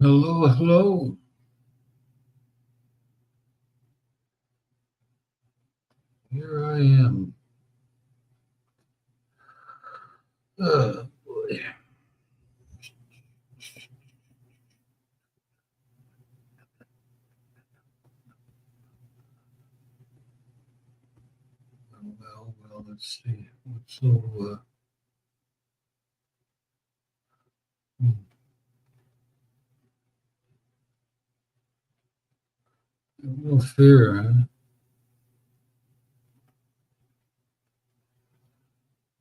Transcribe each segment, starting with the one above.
Hello, hello. Here I am. Boy. Well, let's see. What's so, hmm, no fear, huh?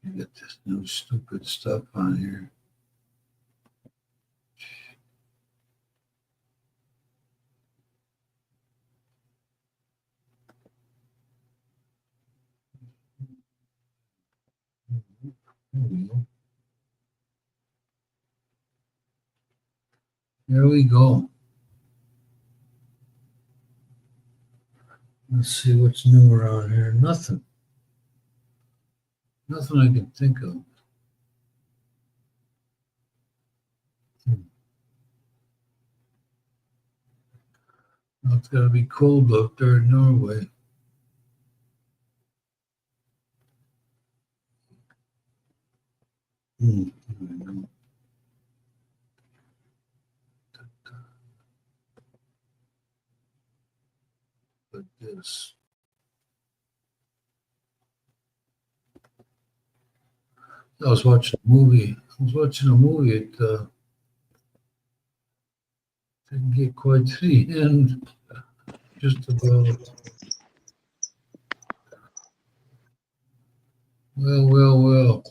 You get this new stupid stuff on here. Here we go. Let's see what's new around here. Nothing. Nothing I can think of. Hmm. Well, it's got to be cold up there in Norway. Hmm. I know. But this. I was watching a movie. I was watching a movie. It didn't get quite to the end. Just about. Well.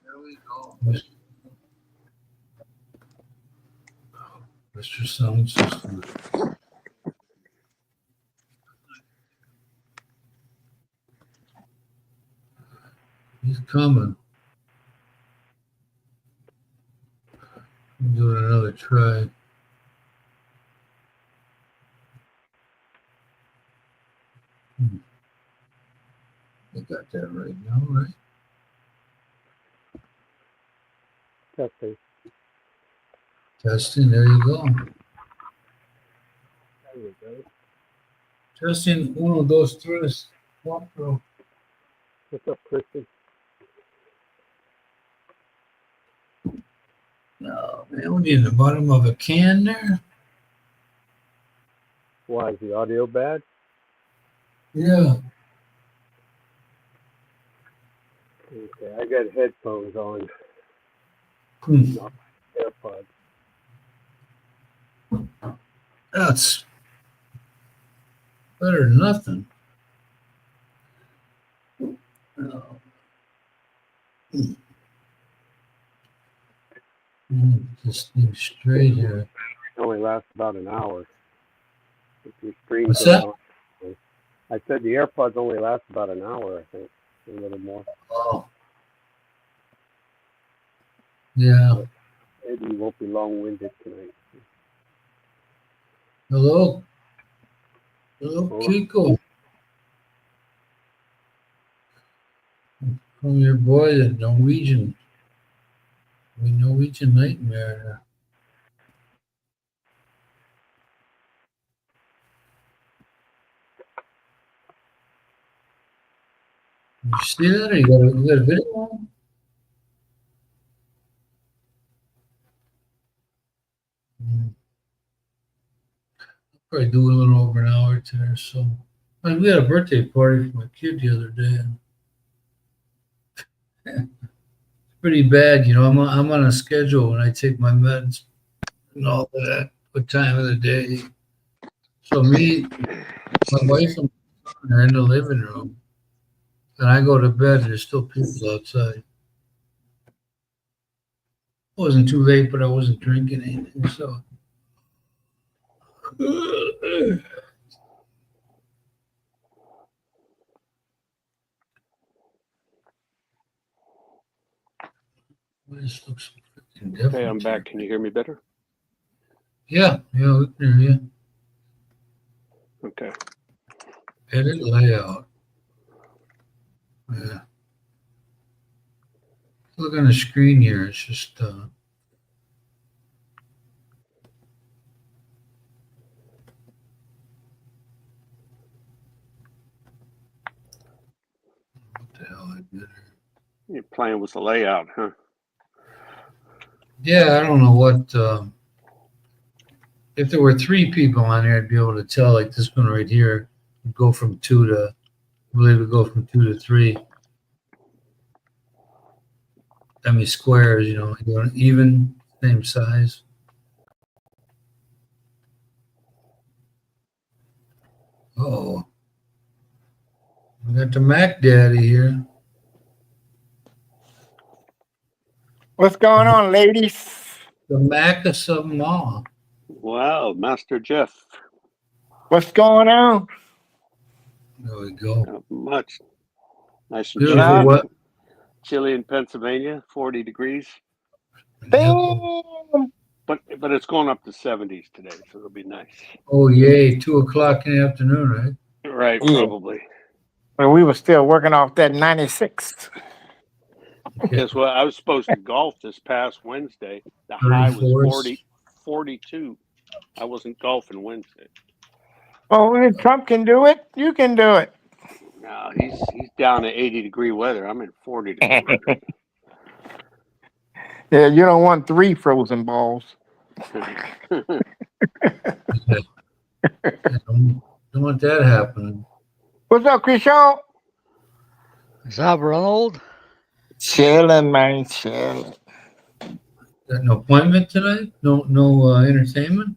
There we go. Mr. Sound System. He's coming. I'm doing another try. I got that right now, right? Testing. Testing. There you go. There we go. Testing. Uno, dos, tres, cuatro. What's up, Christy? No, man, what are you in the bottom of a can there? Why, is the audio bad? Yeah. Okay, I got headphones on, Hmm. not AirPods. That's better than nothing. Oh. This thing straight here. It only lasts about an hour. If your screen What's goes that? on. I said the AirPods only last about an hour, I think. A little more. Oh. Yeah. But maybe you won't be long-winded tonight. Hello? Hello, Kiko. From your boy, the Norwegian nightmare. You see that? Or you got a video on? Probably do a little over an hour today or so. Like, we had a birthday party for my kid the other day. And it's pretty bad, I'm on a schedule when I take my meds and all that. What time of the day? So me, my wife, and my son are in the living room, and I go to bed. And there's still people outside. It wasn't too late, but I wasn't drinking anything, so. This looks freaking different. Hey, I'm back. Can you hear me better? Yeah, we can hear you. Okay. Edit layout. Yeah. Look on the screen here. It's just what the hell I did here. You're playing with the layout, huh? Yeah, I don't know what. If there were three people on there, I'd be able to tell. Like this one right here, would go from two to. I believe it would go from 2 to 3. I mean squares. You know, even same size. Oh, we got the Mac Daddy here. What's going on, ladies? The Mac of some all. Wow, Master Jeff. What's going on? There we go. Not much. Nice and Beautiful. chilly. What? Chilly in Pennsylvania, 40 degrees. Damn. But it's going up to 70s today, so it'll be nice. Oh yay! 2 o'clock in the afternoon, right? Right, Yeah. probably. Well, we were still working off that 96. Guess what? I was supposed to golf this past Wednesday. The high was 34s. 42. I wasn't golfing Wednesday. Oh, if Trump can do it, you can do it. No, he's down to 80-degree weather. I'm in 40-degree weather. Yeah, you don't want 3 frozen balls. Don't want that happening. What's up, Krishan? What's up, Ronald? Chilling, man, chilling. Got an appointment tonight? No entertainment?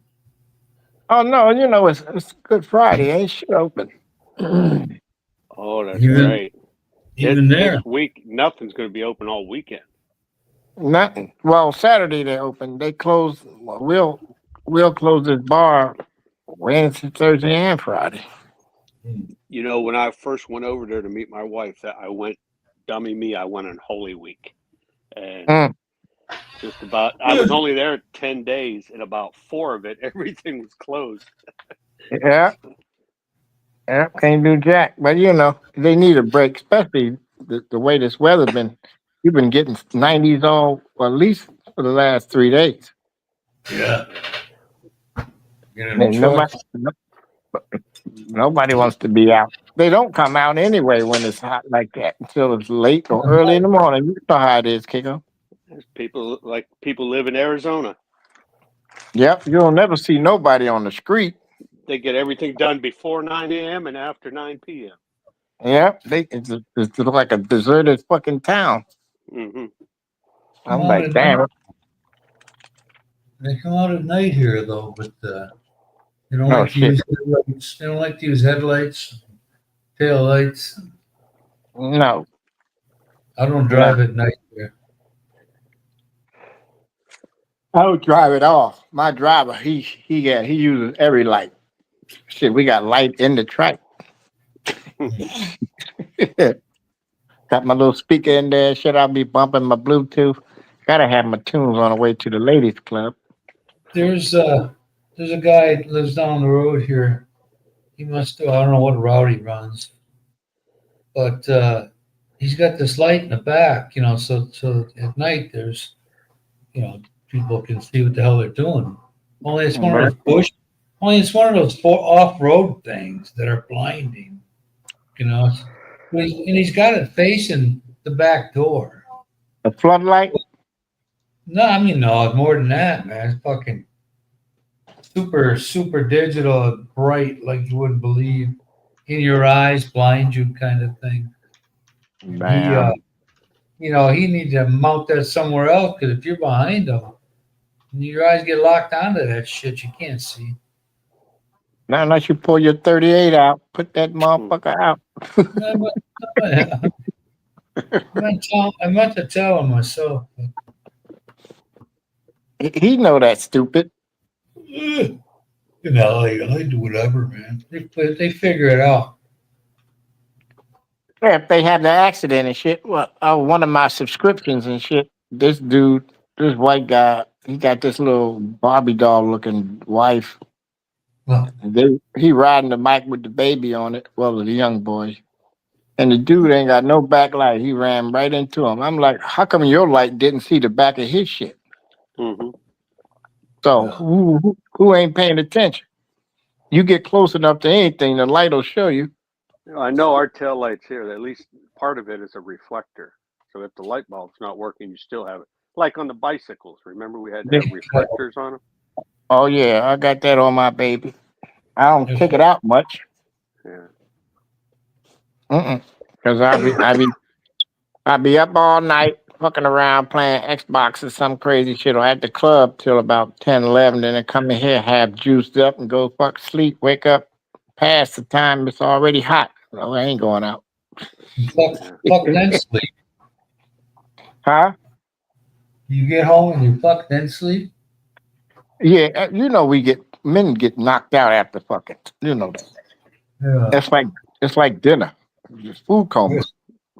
Oh, no, you know, it's Good Friday. Ain't shit open. Oh, that's Even- right. Even there. This week, nothing's going to be open all weekend. Nothing. Well, Saturday they open. They close. Well, we'll close this bar Wednesday, Thursday, and Friday. You know, when I first went over there to meet my wife, I went, dummy me, I went on Holy Week. And Mm. just about, I was only there 10 days, and about 4 of it, everything was closed. Yeah. Yeah, can't do jack. But you know, they need a break, especially the way this weather been. You've been getting 90s all, well, at least for the last 3 days. Yeah. Get in And the truck. nobody wants to be out. They don't come out anyway when it's hot like that until it's late or early in the morning. You know how it is, Kiko. There's people live in Arizona. Yep, you'll never see nobody on the street. They get everything done before 9 a.m. and after 9 p.m. Yep, it's like a deserted fucking town. Hmm. I'm Come like, on, damn. They come out at night here though, but they don't Oh, like to shit. use headlights. They don't like to use headlights, tail lights. No. I don't drive at night here. I would drive it off. My driver, he uses every light. Shit, we got light in the track. Got my little speaker in there. Shit, I'll be bumping my Bluetooth. Gotta have my tunes on the way to the ladies' club. There's a guy that lives down the road here. He must do, I don't know what route he runs, but he's got this light in the back, so at night there's, people can see what the hell they're doing. Only it's one of those off-road things that are blinding, and he's got it facing the back door. The floodlight? No, I mean, no, it's more than that, man. It's fucking super, super digital, bright, like you wouldn't believe. In your eyes, blind you kind of thing. Damn. He needs to mount that somewhere else, because if you're behind him, and your eyes get locked onto that shit, you can't see. Not unless you pull your 38 out, put that motherfucker out. I meant to tell him myself. He know that stupid. In LA, I do whatever, man. They figure it out. Yeah, if they have the accident and shit. Well, one of my subscriptions and shit, this dude, this white guy, he got this little Barbie doll looking wife. Well, He riding the bike with the baby on it. Well, the young boy. and the dude ain't got no backlight. He ran right into him. I'm like, how come your light didn't see the back of his shit? Hmm. So Yeah. who ain't paying attention? You get close enough to anything, the light will show you. I know our tail lights here, at least part of it is a reflector. So if the light bulb's not working, you still have it. Like on the bicycles. Remember we had to have reflectors on them? Oh yeah, I got that on my baby. I don't Yes, take it out much. Yeah. Because I be up all night fucking around playing Xbox or some crazy shit or at the club till about 10, 11. Then I come in here, have juiced up and go fuck sleep, wake up past the time it's already hot. So I ain't going out. Pluck then sleep. Huh? You get home and you pluck then sleep. Yeah, you know men get knocked out after fucking. You know that. Yeah. It's like dinner. It's food coma.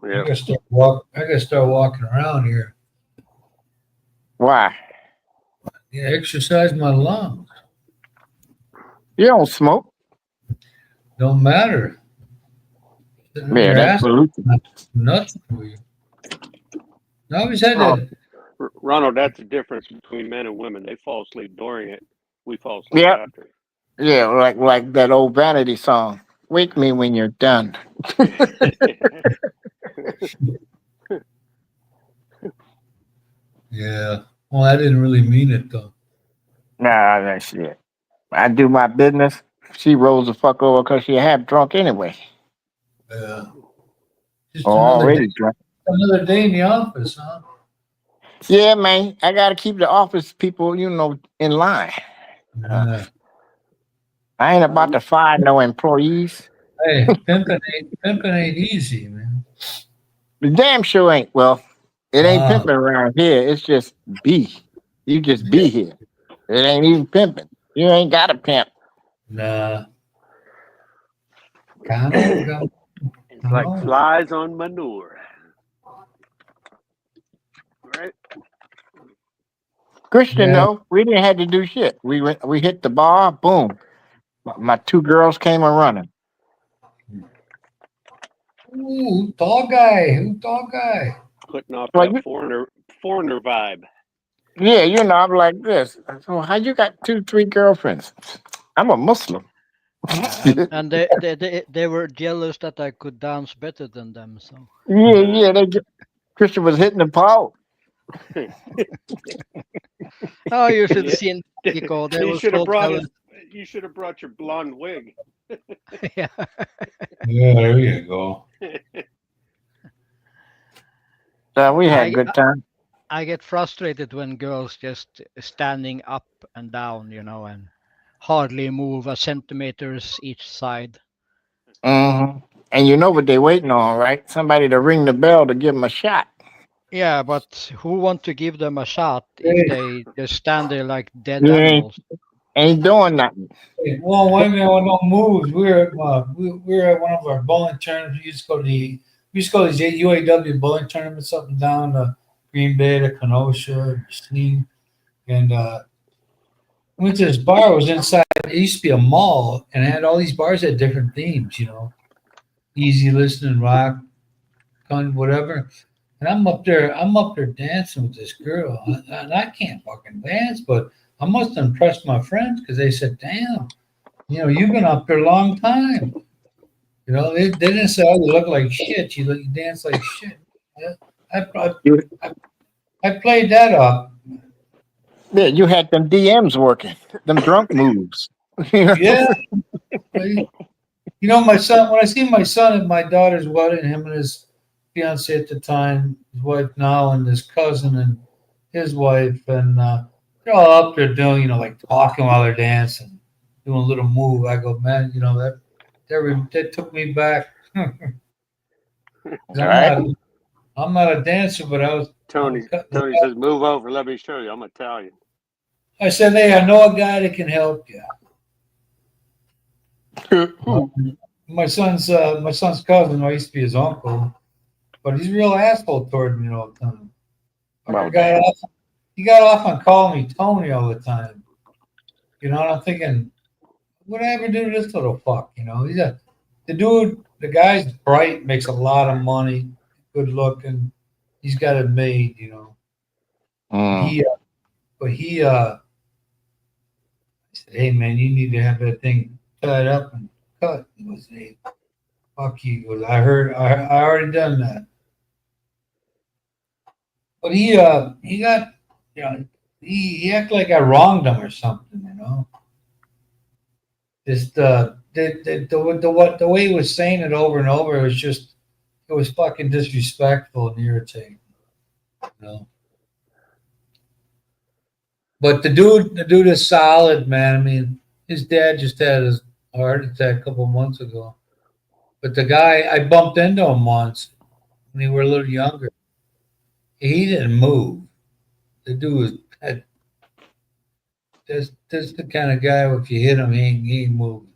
Yeah. I gotta start walking around here. Why? Yeah, exercise my lungs. You don't smoke. Don't matter. Sitting on Yeah, your that's ass, pollution. nothing for you. I always had Oh, that. Ronald, that's the difference between men and women. They fall asleep during it. We fall asleep yeah, after. yeah, like that old Vanity song. Wake me when you're done. Yeah. Well, I didn't really mean it though. Nah, that shit. I do my business. She rolls the fuck over because she half drunk anyway. Yeah. Just Or already drunk. another day in the office, huh? Yeah, man. I gotta keep the office people, in line. Yeah. I ain't about to fire no employees. Hey, pimping ain't easy, man. The damn sure ain't. Well, it ain't Ah, pimping around here. It's just be. You just be here. It ain't even pimping. You ain't got to pimp. nah. Kind It's like flies on manure. Right? Christian, Yeah. though, we didn't have to do shit. We hit the bar, boom. My two girls came a running. Ooh, tall guy. Who tall guy? Putting off Like, that foreigner vibe. yeah, I'm like this. So how you got 2, 3 girlfriends? I'm a Muslim. And they were jealous that I could dance better than them. So Yeah. Christian was hitting the pole. oh, you should Yeah. see Nico. They You were should have so brought jealous. you should have brought your blonde wig. Yeah. Yeah, there you go. We had I a good time. I get frustrated when girls just standing up and down, and hardly move a centimeters each side. Hmm. And you know what they waiting on, right? Somebody to ring the bell to give them a shot. Yeah, but who want to give them a shot if Hey, they just stand there like dead You animals? ain't doing nothing. hey, well, when no moves, we were at one of our bowling tournaments. We used to go to these UAW bowling tournaments up and down Green Bay to Kenosha, Sneem, and went to this bar. It was inside. It used to be a mall, and it had all these bars had different themes. Easy listening, rock, whatever. And I'm up there dancing with this girl, and I can't fucking dance, but I must have impressed my friends because they said, "Damn, you've been up there a long time." They didn't say, "Oh, you look like shit. You dance like shit." Yeah, You, I played that up. yeah, you had them DMs working, them drunk moves. Yeah, my son. When I see my son at my daughter's wedding, him and his fiance at the time, his wife now, and his cousin and his wife, and they're all up there doing, like talking while they're dancing, doing a little move. I go, man, that took me back. 'Cause All right. I'm not a dancer, but I was. Tony says, "Move over. Let me show you. I'm Italian." I said, hey, I know a guy that can help you. My son's cousin. I used to be his uncle, but he's a real asshole toward me all the time. Well, He got off on calling me Tony all the time. And I'm thinking, what did I ever do to this little fuck? The the guy's bright, makes a lot of money, good looking. He's got it made, you know. Mm. I said, hey man, you need to have that thing tied up and cut. He goes, hey, fuck you. He goes, I already done that. But he got, you know, he acted like I wronged him or something, you know. Just the way he was saying it over and over, it was fucking disrespectful and irritating, you know. But the dude is solid, man. I mean, his dad just had his heart attack a couple months ago. But the guy, I bumped into him once when we were a little younger. He didn't move. The dude was that's the kind of guy. If you hit him, he ain't moving.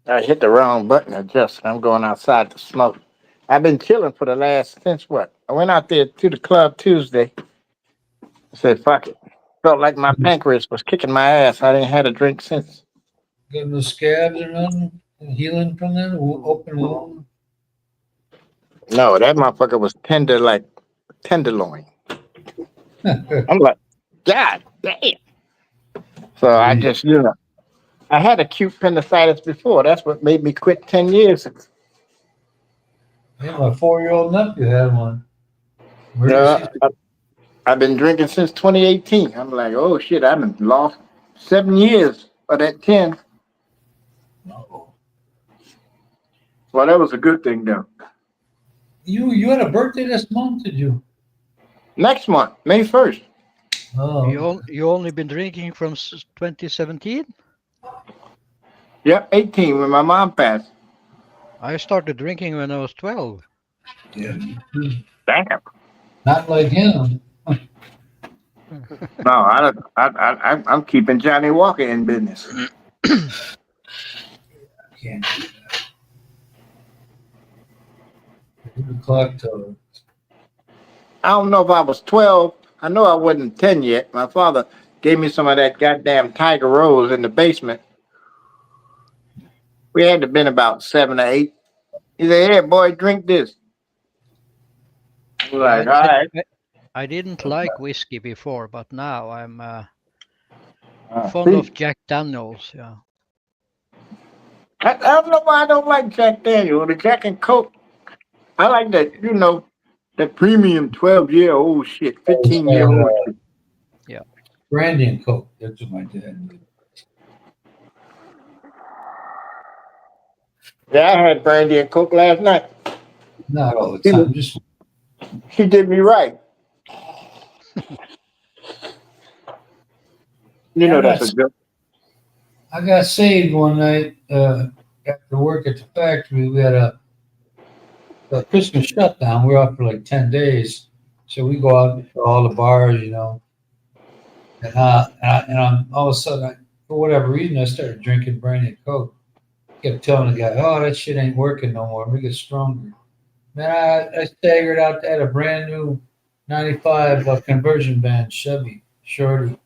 I hit the wrong button. Adjust. I'm going outside to smoke. I've been chilling for the last since what? I went out there to the club Tuesday. I said, fuck it. Felt like my pancreas was kicking my ass. I didn't have a drink since. Got no scabs or nothing. Healing from that open wound. No, that motherfucker was tender like tenderloin. I'm like, God damn. So I just, I had acute appendicitis before. That's what made me quit 10 years ago. Yeah, my 4-year-old nephew had one. Yeah, I've been drinking since 2018. I'm like, oh shit, I've been lost 7 years of that 10. No. Well, that was a good thing though. You had a birthday this month, did you? Next month, May 1st. Oh, You only been drinking from 2017? Yep, 18 when my mom passed. I started drinking when I was 12. yeah. Damn. Not like him. No, I'm keeping Johnny Walker in business. Can't do that. The clock tower. I don't know if I was 12. I know I wasn't 10 yet. My father gave me some of that goddamn Tiger Rose in the basement. We had to been about 7 or 8. He said, "Hey, boy, drink this." I'm like, all right. I didn't like whiskey before, but now I'm fond See, of Jack Daniels. Yeah. I don't know why I don't like Jack Daniel or the Jack and Coke. I like that, that premium 12-year-old shit, 15-year-old shit. Brandy and Coke. That's what my dad did. Yeah, I had brandy and Coke last night. Not all the time. Just She did me right. That's a good. I got saved one night after work at the factory. We had a Christmas shutdown. We were out for like 10 days. So we go out to all the bars, you know. And all of a sudden, for whatever reason, I started drinking brandy and Coke. Kept telling the guy, oh, that shit ain't working no more. We get stronger. Man, I staggered out at a brand new 95 conversion van, Chevy, Shorty.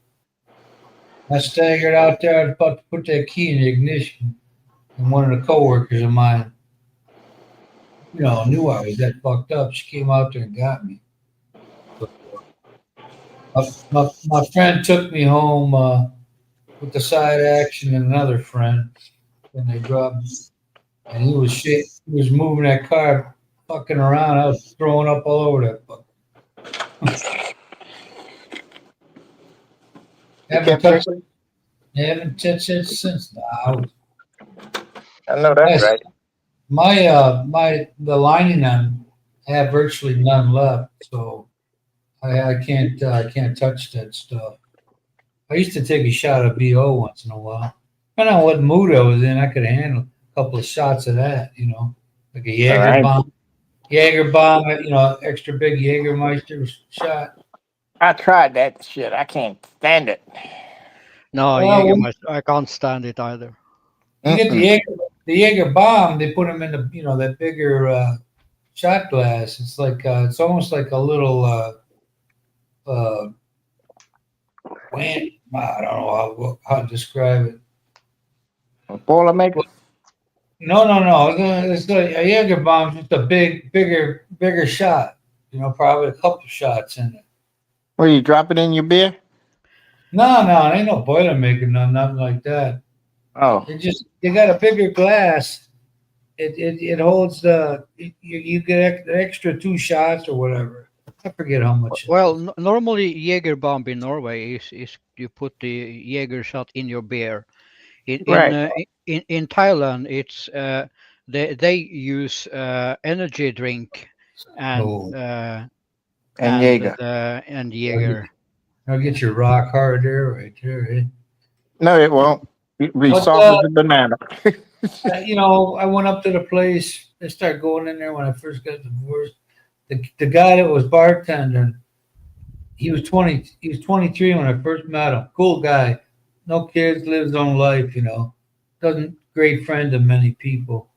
I staggered out there. I was about to put that key in the ignition. And one of the coworkers of mine, knew I was that fucked up. She came out there and got me. My friend took me home with the side action and another friend. And they dropped me. And he was moving that car, fucking around. I was throwing up all over that fucker. Haven't touched it since now. I know that's right. The lining on I have virtually none left, so I can't touch that stuff. I used to take a shot of BO once in a while. Depending on what mood I was in, I could handle a couple of shots of that, like a Jaeger bomb. Jaeger bomb, extra big Jägermeister shot. I tried that shit. I can't stand it. No, Jägermeister, I can't stand it either. You get the Jaeger bomb, they put them in the that bigger shot glass. It's like it's almost like a little I don't know how to describe it. Boilermaker? No. It's a Jaeger bomb's just a bigger shot. You know, probably a couple shots in it. Where you drop it in your beer? No, it ain't no Boilermaker, nothing like that. Oh, They got a bigger glass. It holds you get the extra 2 shots or whatever. I forget how much. Well, normally Jaeger bomb in Norway is you put the Jaeger shot in your beer. right. In Thailand, it's they use energy drink and Oh, And Jaeger. and Jaeger. I'll get your rock hard there, right there. Eh? No, it won't. It be But, soft as a banana. You know, I went up to the place. I started going in there when I first got divorced. The guy that was bartending, he was 20. He was 23 when I first met him. Cool guy, no kids, lives his own life. You know, doesn't great friend of many people.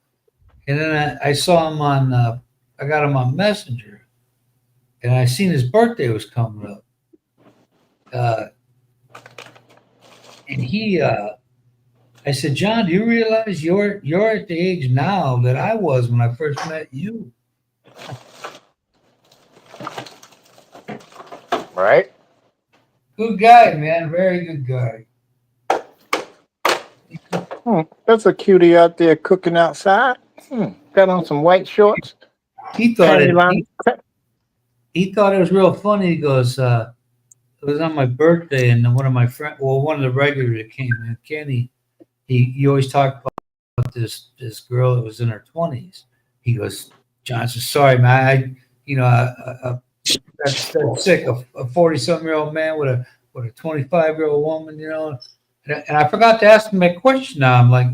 And then I saw him on. I got him on Messenger, and I seen his birthday was coming up. And I said, John, do you realize you're at the age now that I was when I first met you? Right? Good guy, man. Very good guy. That's a cutie out there cooking outside. Got on some white shorts. He thought Panty it. line. He thought it was real funny. He goes, it was on my birthday, and one of my friends, well, one of the regulars that came in, Kenny, he always talked about this girl that was in her 20s. He goes, Johnson, sorry, man. I got sick. A 40-something-year-old man with a 25-year-old woman, you know. And I forgot to ask him that question. Now I'm like,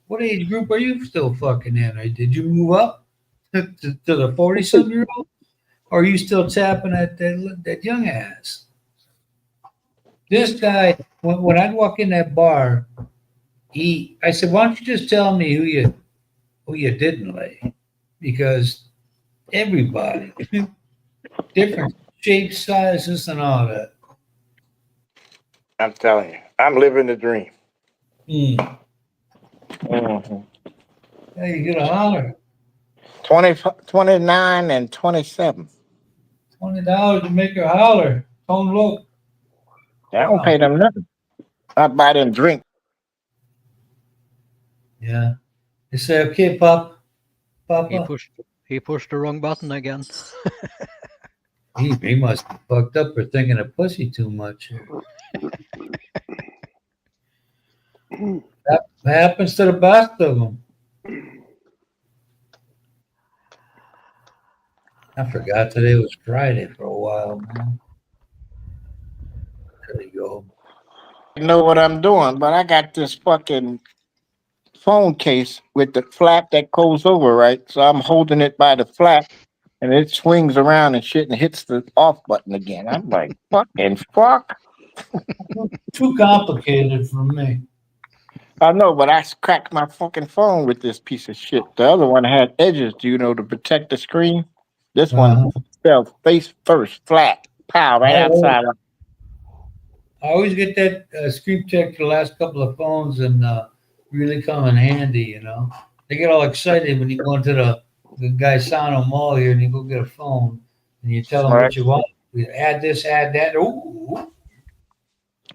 what age group are you still fucking in? Or did you move up to the 40-something-year-old, or are you still tapping at that young ass? This guy, when I'd walk in that bar, I said, why don't you just tell me who you didn't lay? Because everybody, different shapes, sizes, and all that. I'm telling you, I'm living the dream. Mm. Hey, you get a holler. 29 and 27. $20 to make her holler. Don't look. I don't pay them nothing. I buy them drink. Yeah. They say, okay, Papa. He pushed the wrong button again. He must be fucked up for thinking of pussy too much. That happens to the best of them. I forgot today was Friday for a while, man. There you go. I know what I'm doing, but I got this fucking phone case with the flap that goes over, right? So I'm holding it by the flap and it swings around and shit and hits the off button again. I'm like, fucking fuck. Too complicated for me. I know, but I cracked my fucking phone with this piece of shit. The other one had edges, you know, to protect the screen. This one fell face first, flat, pow, right outside. I always get that screen protector the last couple of phones and really come in handy, you know. They get all excited when you go into the Gaisano Mall here and you go get a phone and you tell them what you want. You add this, add that. Ooh.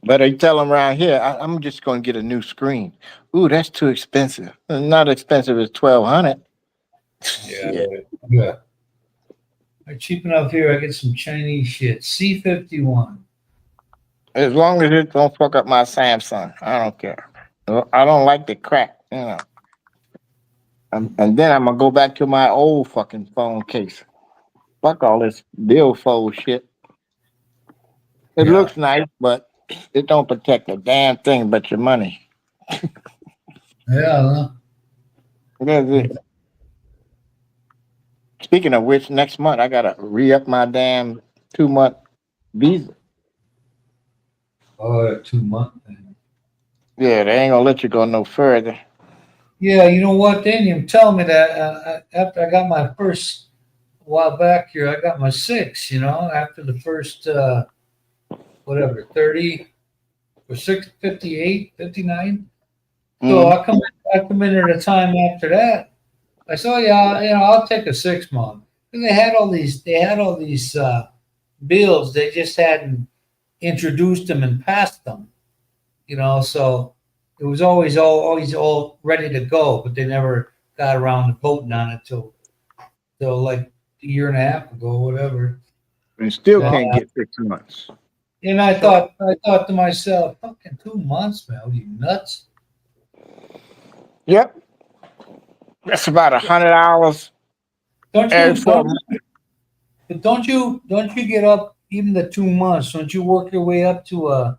But I tell them around here, I'm just going to get a new screen. Ooh, that's too expensive. Not expensive as $1,200. Yeah. Cheap enough here. I get some Chinese shit. C51. As long as it don't fuck up my Samsung, I don't care. I don't like the crack, you know. And then I'm gonna go back to my old fucking phone case. Fuck all this billfold shit. It looks nice, but it don't protect a damn thing but your money. Yeah. That's it. Speaking of which, next month I gotta re-up my damn 2-month visa. Oh, 2 months. Yeah, they ain't gonna let you go no further. Yeah, you know what? They didn't even tell me that after I got my first, a while back here, I got my 6, you know, after the first, 30 or 6, 58, 59. So I I committed a time after that. I said, oh, yeah, I'll take a 6 month. And they had all these bills. They just hadn't introduced them and passed them. So it was always all ready to go, but they never got around to voting on it till like a year and a half ago, whatever. And still Yeah. can't get 6 months. And I thought to myself, fucking 2 months, man, are you nuts? Yep. That's about 100 hours Don't every you 4 don't, months. but don't you get up even the 2 months? Don't you work your way up to a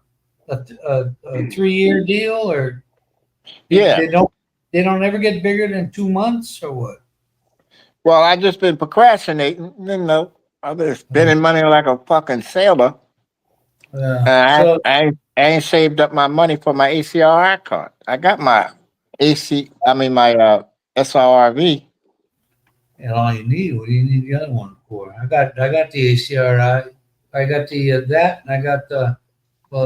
3 year deal, or Yeah. they don't ever get bigger than 2 months, or what? Well, I just been procrastinating. I've been spending money like a fucking sailor. Yeah. So I ain't saved up my money for my ACRI card. I got my my SRRV. and all you need, what do you need the other one for? I got the ACRI, I got the that, and I got the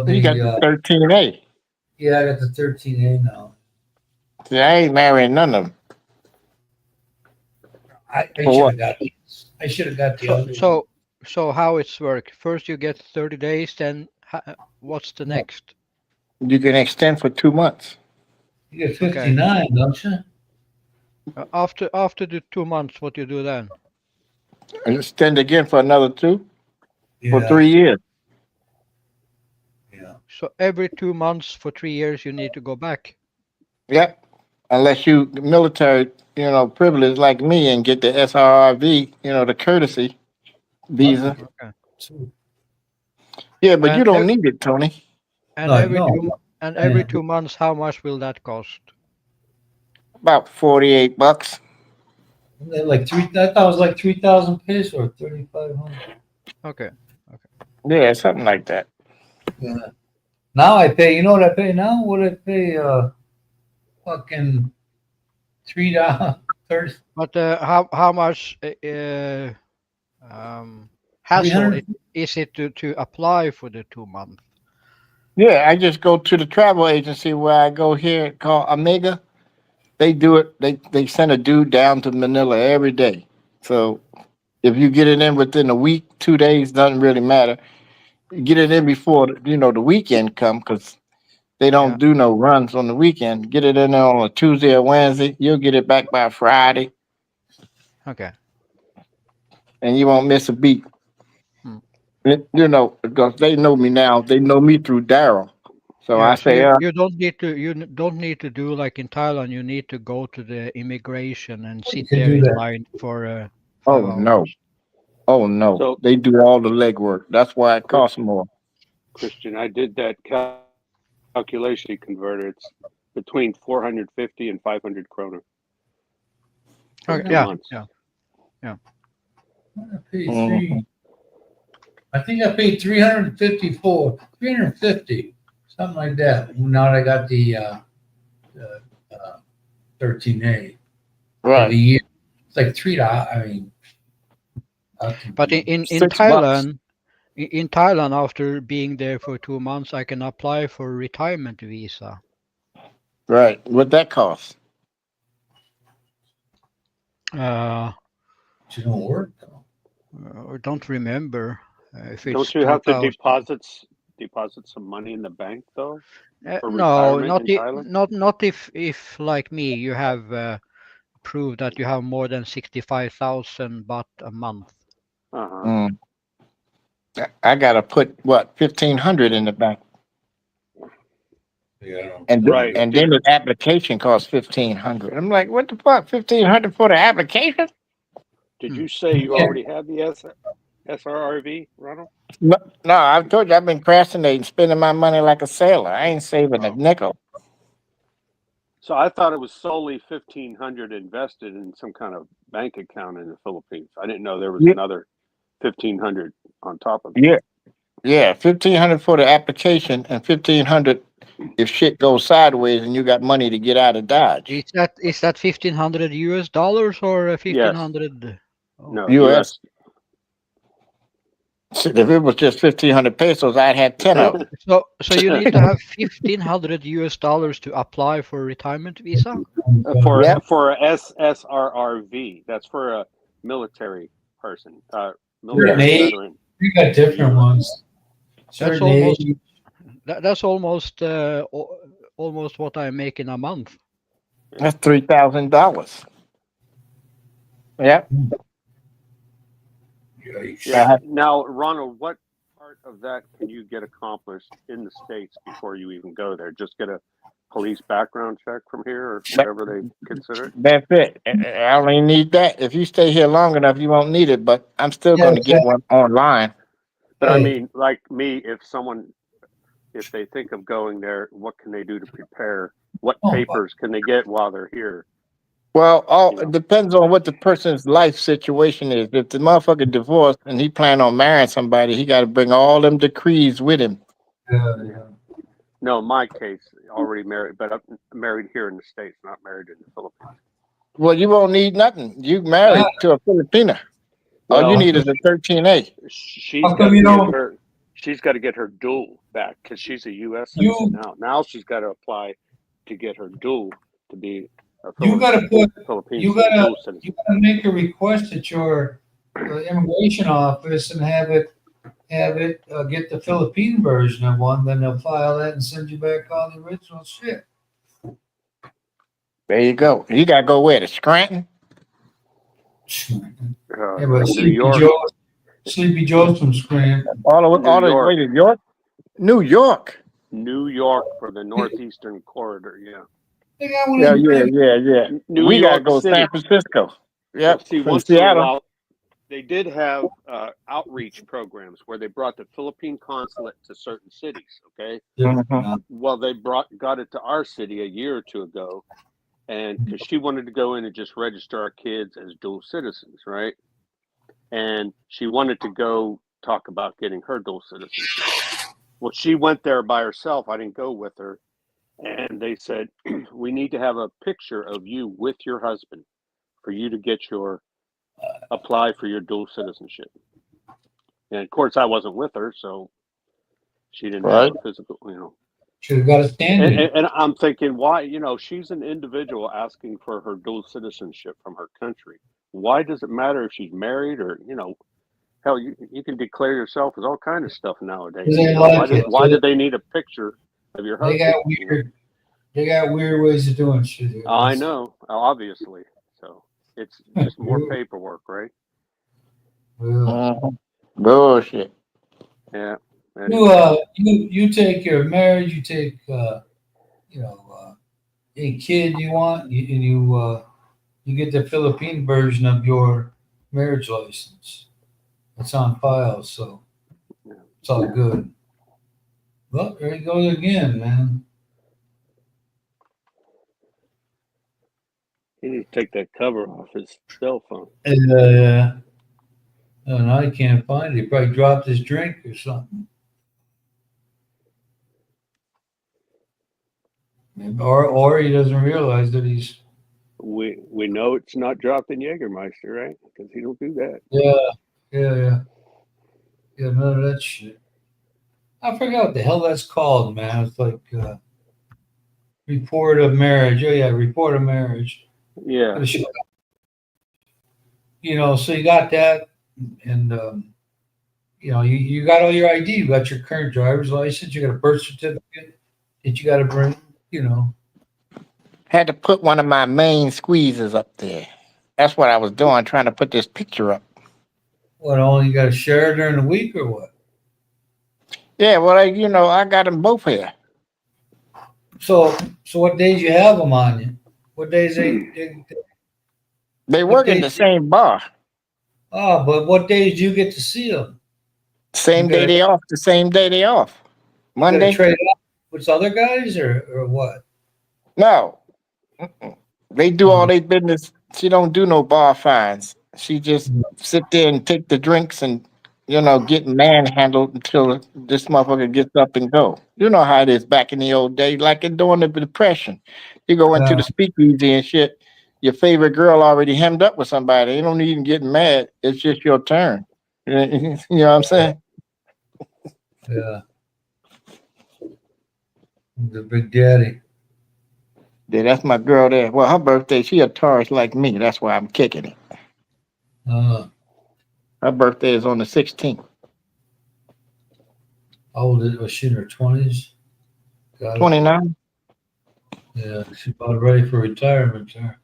You got the 13A. yeah, I got the 13A now. See, I ain't marrying none of them. I For should what? have got these. I should have got the other one. So how it's work? First you get 30 days, then what's the next? You can extend for 2 months. You get 59, don't you? After the 2 months, what you do then? And extend again for another 2 for Yeah. 3 years. Yeah. So every 2 months for 3 years, you need to go back. Yep. Unless you military, privilege like me and get the SRRV, the courtesy visa. Okay. So, Yeah, but And you don't need it, Tony. And No, every no. every Yeah. 2 months, how much will that cost? About $48. they're like I thought it was like 3,000 pesos or 3,500. Okay. Yeah, something like that. Yeah. Now I pay. You know what I pay now? What I pay? Fucking $3, 30. But how much hassle 300. is it to apply for the 2 months? Yeah, I just go to the travel agency where I go here called Omega. They do it. They send a dude down to Manila every day. So if you get it in within a week, 2 days, doesn't really matter. You get it in before the weekend come, because they don't do no runs on the weekend. Get it in there on a Tuesday or Wednesday. You'll get it back by Friday, Okay. and you won't miss a beat. Hmm. Because they know me now. They know me through Daryl. So I So say, you don't need to do like in Thailand. You need to go to the immigration and sit can there do in that. line for 5 oh hours. no, oh no, So- they do all the legwork. That's why it costs more. Christian, I did that calculation converter. It's between 450 and 500 kroner. for Okay, 2 yeah, months. yeah. I paid I think I paid 350, something like that. Now that I got the 13A for Right. the year. It's like $3. I mean, But in $6. Thailand, in Thailand, after being there for 2 months, I can apply for a retirement visa. Right. What that costs? you don't work though. I don't remember if it's Don't you have to 2,000. deposit some money in the bank though? for No, retirement in Thailand? not if like me, you have proved that you have more than 65,000 baht a month. Uh-huh. Mm. I gotta put what 1,500 in the bank, Yeah. and Right. and then the application costs 1,500. I'm like, what the fuck? 1,500 for the application? Did you say you Yeah. already have the SRRV, Ronald? No, I've told you I've been procrastinating, spending my money like a sailor. I ain't saving a nickel. So I thought it was solely 1,500 invested in some kind of bank account in the Philippines. I didn't know there was Yeah. another 1,500 on top of it. Yeah, 1,500 for the application and 1,500 if shit goes sideways and you got money to get out of Dodge. Is that $1,500 US or 1,500? No, US. Shit, if it was just 1,500 pesos, I'd have 10 of them. So you need to have $1,500 to apply for a retirement visa. for Yeah. for a SSRRV. That's for a military person, military Navy. veteran. We got different ones. That's Certain almost age- that's almost what I make in a month. That's $3,000. Yep. Yikes. Yeah. Now, Ronald, what part of that can you get accomplished in the States before you even go there? Just get a police background check from here, or whatever they consider it. That's it. I only need that. If you stay here long enough, you won't need it, but I'm still Yeah, going to get one online. But I Hey. mean, like me, if they think of going there, what can they do to prepare? What Oh, papers can they get while they're here? Well, You know. it depends on what the person's life situation is. If the motherfucker divorced and he plan on marrying somebody, he got to bring all them decrees with him. Yeah. No, in my case, already married, but I'm married here in the States, not married in the Philippines. Well, you won't need nothing. You married to a Filipina. All you Well, need is a 13A. She's How got come to you get don't- her. She's got to get her dual back because she's a U.S. You- citizen now. Now she's got to apply to get her dual to be a You gotta put, Philippine you gotta- dual citizen. you gotta make a request at your immigration office and have it get the Philippine version of one, then they'll file that and send you back all the original shit. There you go. You got to go where? To Scranton? Yeah, but New York. Sleepy Joe's from Scranton. All the York. way to York? New York. New York for the northeastern corridor. Yeah. They got one Yeah, in yeah. New We got to York go to City. San Francisco. Yep. See, From once in a Seattle. while, they did have outreach programs where they brought the Philippine consulate to certain cities. Okay. Mhm. Well, they got it to our city a year or two ago, and because she wanted to go in and just register our kids as dual citizens, right? And she wanted to go talk about getting her dual citizenship. Well, she went there by herself. I didn't go with her, and they said we need to have a picture of you with your husband for you to get your apply for your dual citizenship. And of course, I wasn't with her, so she didn't Right. have a physical, Should have got a standing. And I'm thinking, why? She's an individual asking for her dual citizenship from her country. Why does it matter if she's married or hell, you can declare yourself as all kind of stuff nowadays. They like it. Why did they need a picture of your They husband? got weird ways of doing shit here. I know, obviously. So it's just more paperwork, right? Yeah. Bullshit. Yeah. You take your marriage, you take any kid you want, and you get the Philippine version of your marriage license. It's on file, so it's all good. Well, there he goes again, man. He needs to take that cover off his cell phone. And now he can't find it. He probably dropped his drink or something. Or he doesn't realize that he's We know it's not dropped in Jägermeister, right? Because he don't do that. yeah, none of that shit. I forgot what the hell that's called, man. It's like report of marriage. Oh yeah, report of marriage. Yeah. So you got that, and you got all your ID. You got your current driver's license. You got a birth certificate that you got to bring. Had to put one of my main squeezes up there. That's what I was doing, trying to put this picture up. What? Only you got to share during the week or what? Yeah, well, I got them both here. So what days you have them on you? What days They work in the same bar. Oh, but what days do you get to see them? Same Okay. day they off, the same day they off. You gotta Monday? trade off with other guys or what? No. Mm-mm. They do all their business. She don't do no bar fines. She just sit there and take the drinks and, get manhandled until this motherfucker gets up and go. You know how it is back in the old days, like during the Depression. You go into the speakeasy and shit. Your favorite girl already hemmed up with somebody. You don't even get mad. It's just your turn. You know what I'm saying? Yeah. The Big Daddy. Yeah, that's my girl there. Well, her birthday, she a Taurus like me. That's why I'm kicking it. Uh, Her birthday is on the 16th. how old was she in her 20s? Got it. 29. Yeah, she's about ready for retirement there.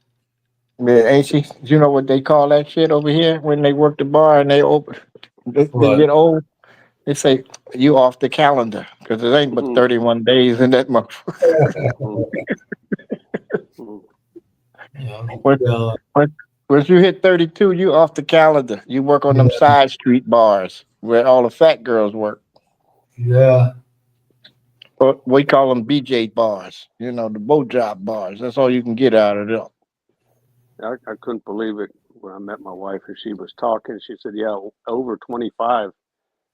Yeah, ain't she? You know what they call that shit over here when they work the bar and they open, they What? get old? They say, you off the calendar because it ain't but 31 days in that month. Yeah, Once, yeah, once you hit 32, you off the calendar. You work on them yeah, side street bars where all the fat girls work. yeah. Or we call them BJ bars, you know, the bow job bars. That's all you can get out of them. I couldn't believe it when I met my wife and she was talking. She said, "Yeah, over 25,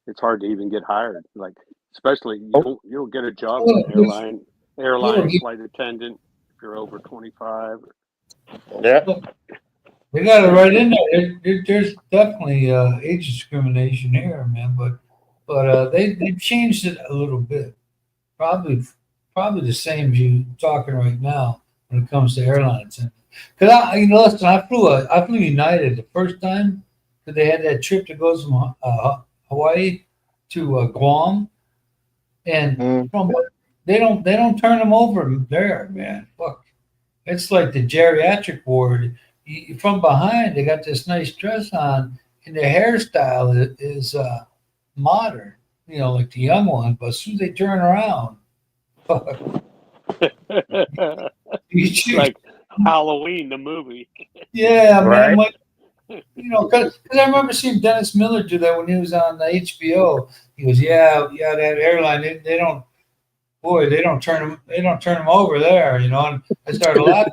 it's hard to even get hired. Like, especially Oh, you don't get a job as Well, an you airline know, flight attendant if you're over 25." yeah. they got it right in there. There's definitely age discrimination here, man. But they've changed it a little bit. Probably the same as you talking right now when it comes to airline attendants. Because listen, I flew United the first time because they had that trip that goes from Hawaii to Guam, and Mm. they don't turn them over there, man. Fuck, it's like the geriatric ward. From behind, they got this nice dress on, and their hairstyle is modern, like the young one. But as soon as they turn around, fuck, you choose. Like Halloween, the movie. Yeah, man. Right. Because I remember seeing Dennis Miller do that when he was on the HBO. He goes, "Yeah, that airline. They don't, boy, they don't turn them over there." And I started laughing.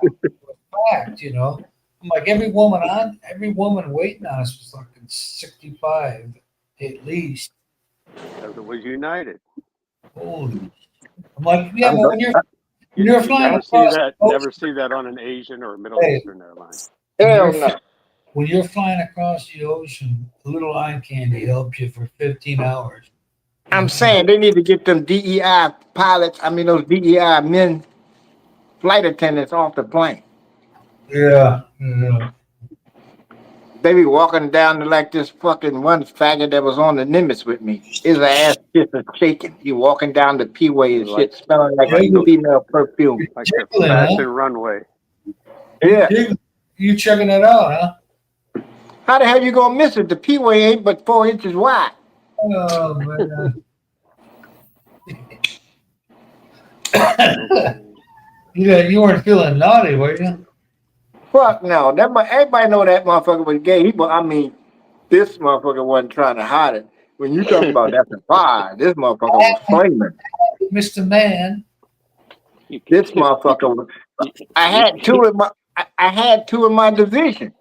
Fact. I'm like every woman waiting on us was fucking 65 at least. Because it was United. Holy! I'm like, yeah, I'm but go- when you're flying across the Never ocean, see that on an Asian or a Middle hey, Eastern airline. when Hell you're no. when you're flying across the ocean, a little eye candy helps you for 15 hours. I'm saying they need to get them DEI pilots, those DEI men flight attendants off the plane. Yeah. They be walking down to like this fucking one faggot that was on the Nimitz with me. His ass just a shaking. He walking down the P-way and Like shit, smelling like like the female perfume. like the Jiggling, huh? fashion runway. Yeah. You checking it out, huh? How the hell you gonna miss it? The P-way ain't but 4 inches wide. Oh man. You weren't feeling naughty, were you? Fuck no. Everybody know that motherfucker was gay. This motherfucker wasn't trying to hide it. When you talk about that's a fire, this motherfucker was flaming. Mr. Man. This motherfucker was. I had two in my division.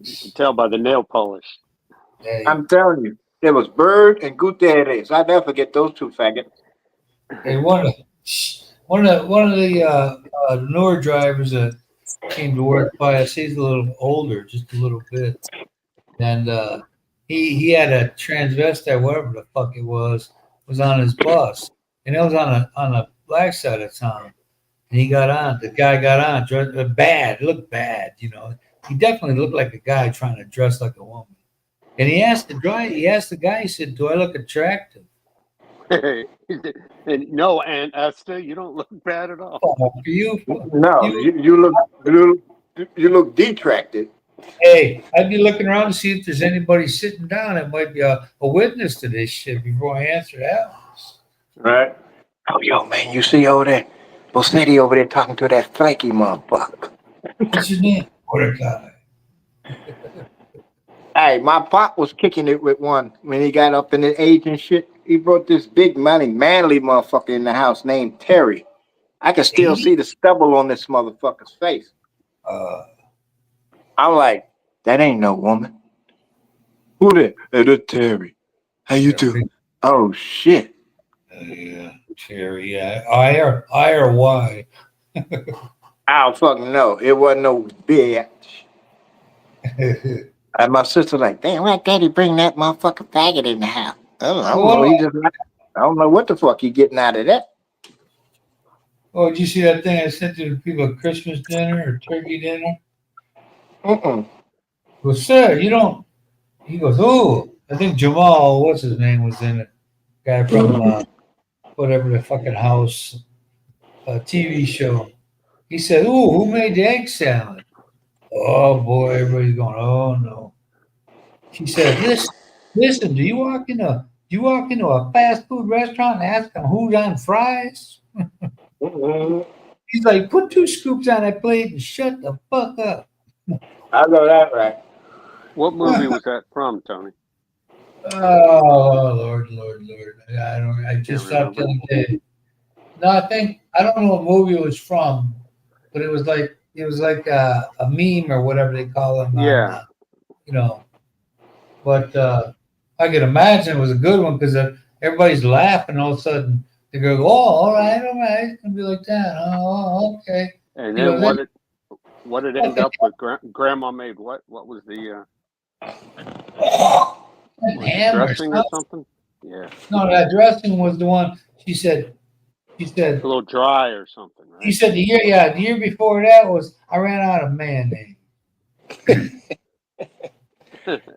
You can tell by the nail polish. Hey, I'm telling you, there was Bird and Gutierrez. I never forget those two faggots. hey, one of the newer drivers that came to work by us, he's a little older, just a little bit, and he had a transvestite, whatever the fuck it was on his bus, and it was on the black side of town. And he got on. The guy got on, dressed bad, looked bad. He definitely looked like a guy trying to dress like a woman. And he asked the guy, he said, "Do I look attractive?" And no, Aunt Esther, you don't look bad at all. Oh, you You look detracted. Hey, I'd be looking around to see if there's anybody sitting down that might be a witness to this shit before I answer that. Right. Oh, yo, man, you see over there? Bosetti over there talking to that flaky motherfucker. What's his name? Mordecai. Hey, my pop was kicking it with one when he got up in the age and shit. He brought this big manly motherfucker in the house named Terry. I can still see the stubble on this motherfucker's face. I'm like, that ain't no woman. Who that? Hey, that's Terry. How you doing? Oh shit. Yeah, Terry. Yeah, I or Y. I don't fucking know. It wasn't no bitch. And my sister like, damn, why daddy bring that motherfucking faggot in the house? I don't know. He just I don't know what the fuck he getting out of that. Oh, did you see that thing I sent to the people at Christmas dinner or turkey dinner? Mm-mm. Well, sir, you don't. He goes, oh, I think Jamal, what's his name, was in it. Guy from whatever the fucking house TV show. He said, "Ooh, who made the egg salad?" Oh boy, everybody's going, "Oh no." She said, "Listen, do you walk into a fast food restaurant and ask them who's on fries?" Mm-mm. He's like, "Put 2 scoops on that plate and shut the fuck up." I know that right. What movie was that from, Tony? Oh Lord. I don't. I just Can't saw it the remember. other day. No, I don't know what movie it was from, but it was like a meme or whatever they call them on, Yeah. you know. But I could imagine it was a good one because everybody's laughing. All of a sudden, they go, "Oh, all right, it's gonna be like that." Oh, okay. And You then know, what did it end up with? Grandma made what? What was the ham or dressing or stuff. something? Yeah, No, that dressing was the one. She said. it's a little dry or something, He right? said the year before that was I ran out of mayonnaise.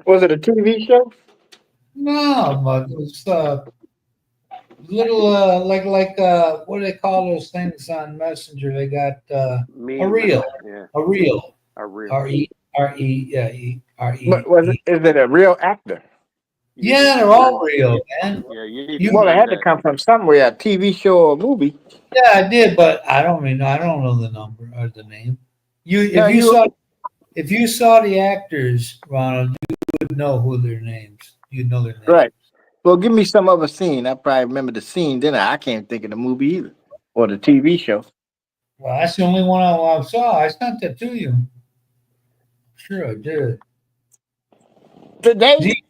Was it a TV show? No, but it was little like what do they call those things on Messenger? They got Me, a reel, yeah, a reel, a real. But was it? Is it a real actor? You Yeah, need they're to all send- real, man. Yeah, you need You- to Well, it send had to that. come from somewhere, a TV show or a movie. Yeah, I did, but I don't know the number or the name. No, If you saw the actors, Ronald, you would know who their names. You'd know their names. right. Well, give me some other scene. I probably remember the scene. Then I can't think of the movie either or the TV show. Well, that's the only one I saw. I sent it to you. Sure, I did. Today,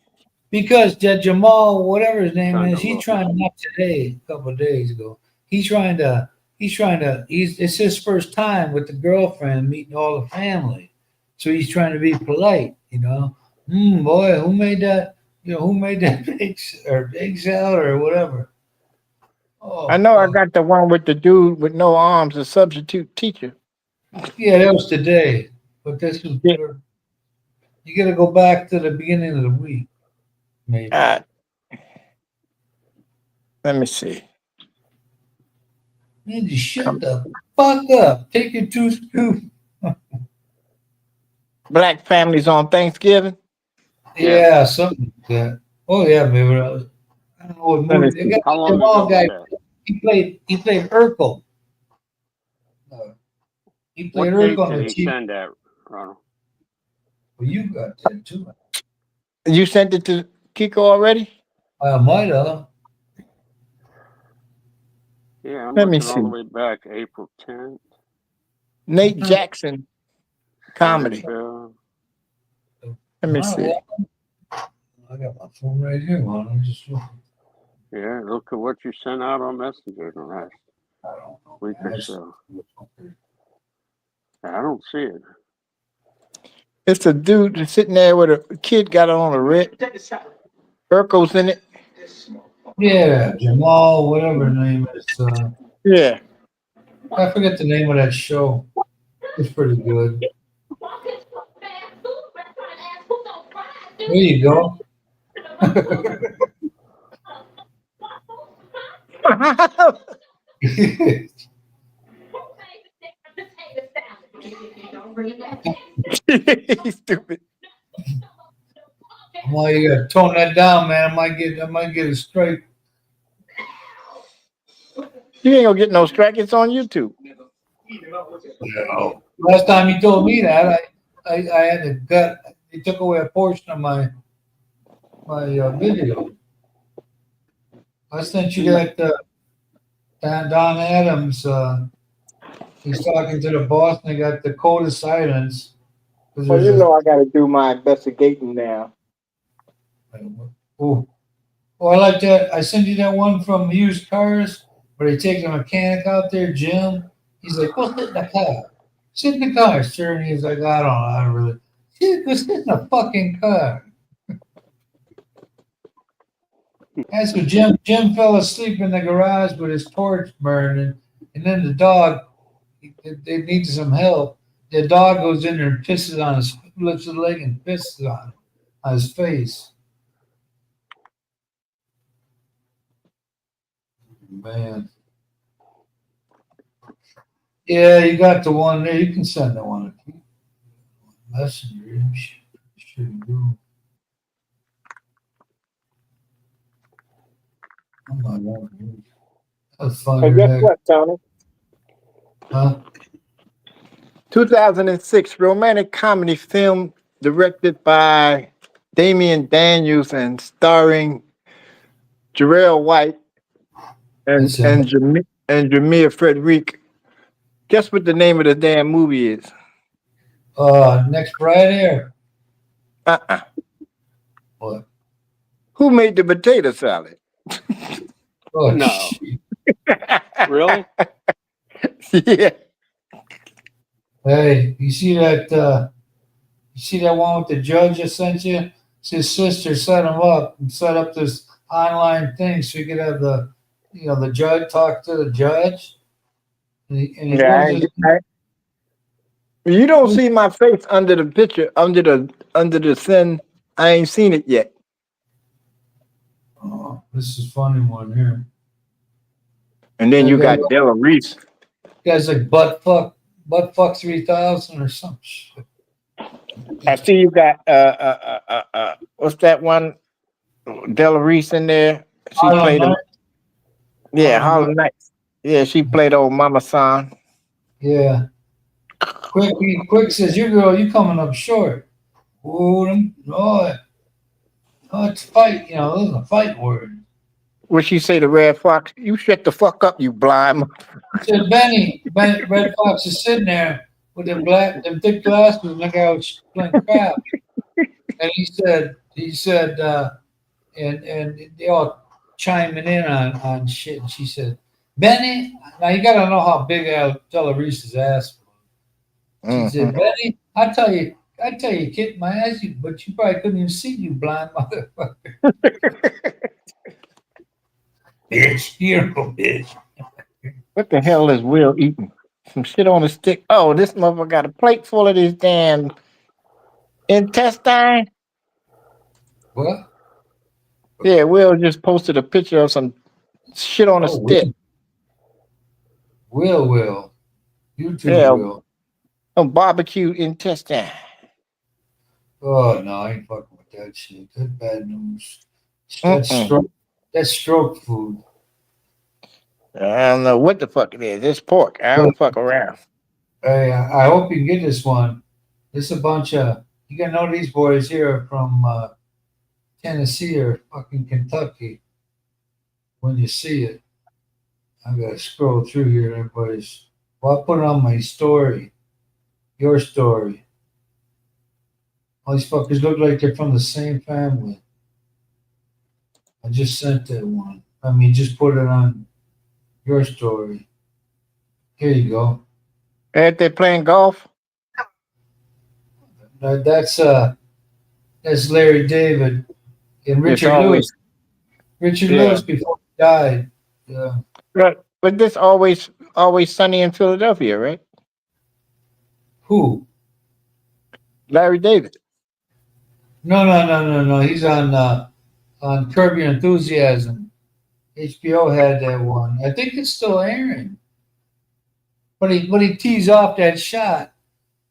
Because that Jamal, whatever his name Trying is, to he's look. trying not today, a couple of days ago. He's it's his first time with the girlfriend meeting all the family. So he's trying to be polite, you know. Boy, who made that? Who made that egg salad or whatever? Oh, I know I fuck. got the one with the dude with no arms, a substitute teacher. Yeah, that was today. But this was Yeah. you got to go back to the beginning of the week, maybe. Let me see. Man, you shut the fuck up. Take your 2 scoops. Black families on Thanksgiving. Yeah, something like that. Oh yeah, maybe I don't know what Let me movie. They see. got How long Jamal ago guy. was that? He played Urkel. He What played date Urkel on did the he TV. send that, Ronald? Well, you got that too. You sent it to Kiko already? I might have. Yeah, I'm Let me looking all the see. way back, April 10th. Nate Jackson comedy. Seinfeld. Let me see. I got my phone right here, man. I'm just looking. Yeah, look at what you sent out on Messenger the last I don't know. week man. or so. I don't see it. It's a dude that's sitting there with a kid got on a red. Urkel's in it. Yeah, Jamal, whatever his name is. Yeah. I forget the name of that show. It's pretty good. There you go. He's stupid. Well, you gotta tone that down, man. I might get a strike. You ain't gonna get no strike. It's on YouTube. Last time you told me that, I had to gut. They took away a portion of my video. I sent you that Don Adams. He's talking to the boss, and they got the code of silence. Well, you know I gotta do my investigating now. Oh, I like that. I sent you that one from used cars where they take the mechanic out there, Jim. He's like, "Well, sit in the car. Sit in the car, sir." And he's like, I don't really. Go sit in the fucking car. That's what Jim fell asleep in the garage with his torch burning, and then the dog, they needed some help. The dog goes in there and pisses on his, lifts his leg and pisses on his face. Man. Yeah, you got the one there. You can send that one. Messenger. Should do. Oh my God. That's funny. And guess what, Tony? Huh? 2006 romantic comedy film directed by Damian Daniels and starring Jarrell White and That's it. and Jameer Frederick. Guess what the name of the damn movie is? Next Friday or Uh-uh. what? Who made the potato salad? Oh, No. shit. Really? Yeah. Hey, you see that? You see that one with the judge I sent you? It's his sister set him up and set up this online thing so you could have the judge talk to the judge. And he Yeah, goes, you don't see my face under the picture, under the sin. I ain't seen it yet. oh, this is a funny one here. And then you Okay, got Della Reese. Guy's like butt fuck 3000 or some shit. I see you got what's that one? Della Reese in there. She Harlem played Night? yeah, Harlem Harlem Nights. Yeah, she played old Mama San. Yeah. Quick says, you girl, you coming up short. Oh, it's fight. Those are fight words. What she say to Red Fox? You shut the fuck up, you blind. So Red Fox is sitting there with them thick glasses, and the guy was playing crap. And he said, and they all chiming in on shit. And she said, Benny, now you got to know how big Della Reese's ass was. She said, Benny, I tell you, kick my ass, but you probably couldn't even see, you blind motherfucker. Bitch, you're a bitch. What the hell is Will eating? Some shit on a stick. Oh, this motherfucker got a plate full of this damn intestine. What? Yeah, Will just posted a picture of some shit on a stick. Will. YouTube Yeah. Will. Some barbecue intestine. Oh no, I ain't fucking with that shit. That's bad news. Mm-mm. That's stroke food. I don't know what the fuck it is. It's pork. I don't fuck around. Hey, I hope you can get this one. This a bunch of, you gotta know these boys here from Tennessee or fucking Kentucky. When you see it, I gotta scroll through here, everybody's. Well, I put it on my story, your story. All these fuckers look like they're from the same family. I just sent that one. I mean, just put it on your story. Here you go. Ain't they playing golf? That's Larry David and Richard Lewis. Richard Lewis before he died. Yeah. Right. But this always sunny in Philadelphia, right? Who? Larry David. No. He's on Curb Your Enthusiasm. HBO had that one. I think it's still airing. But he tees off that shot.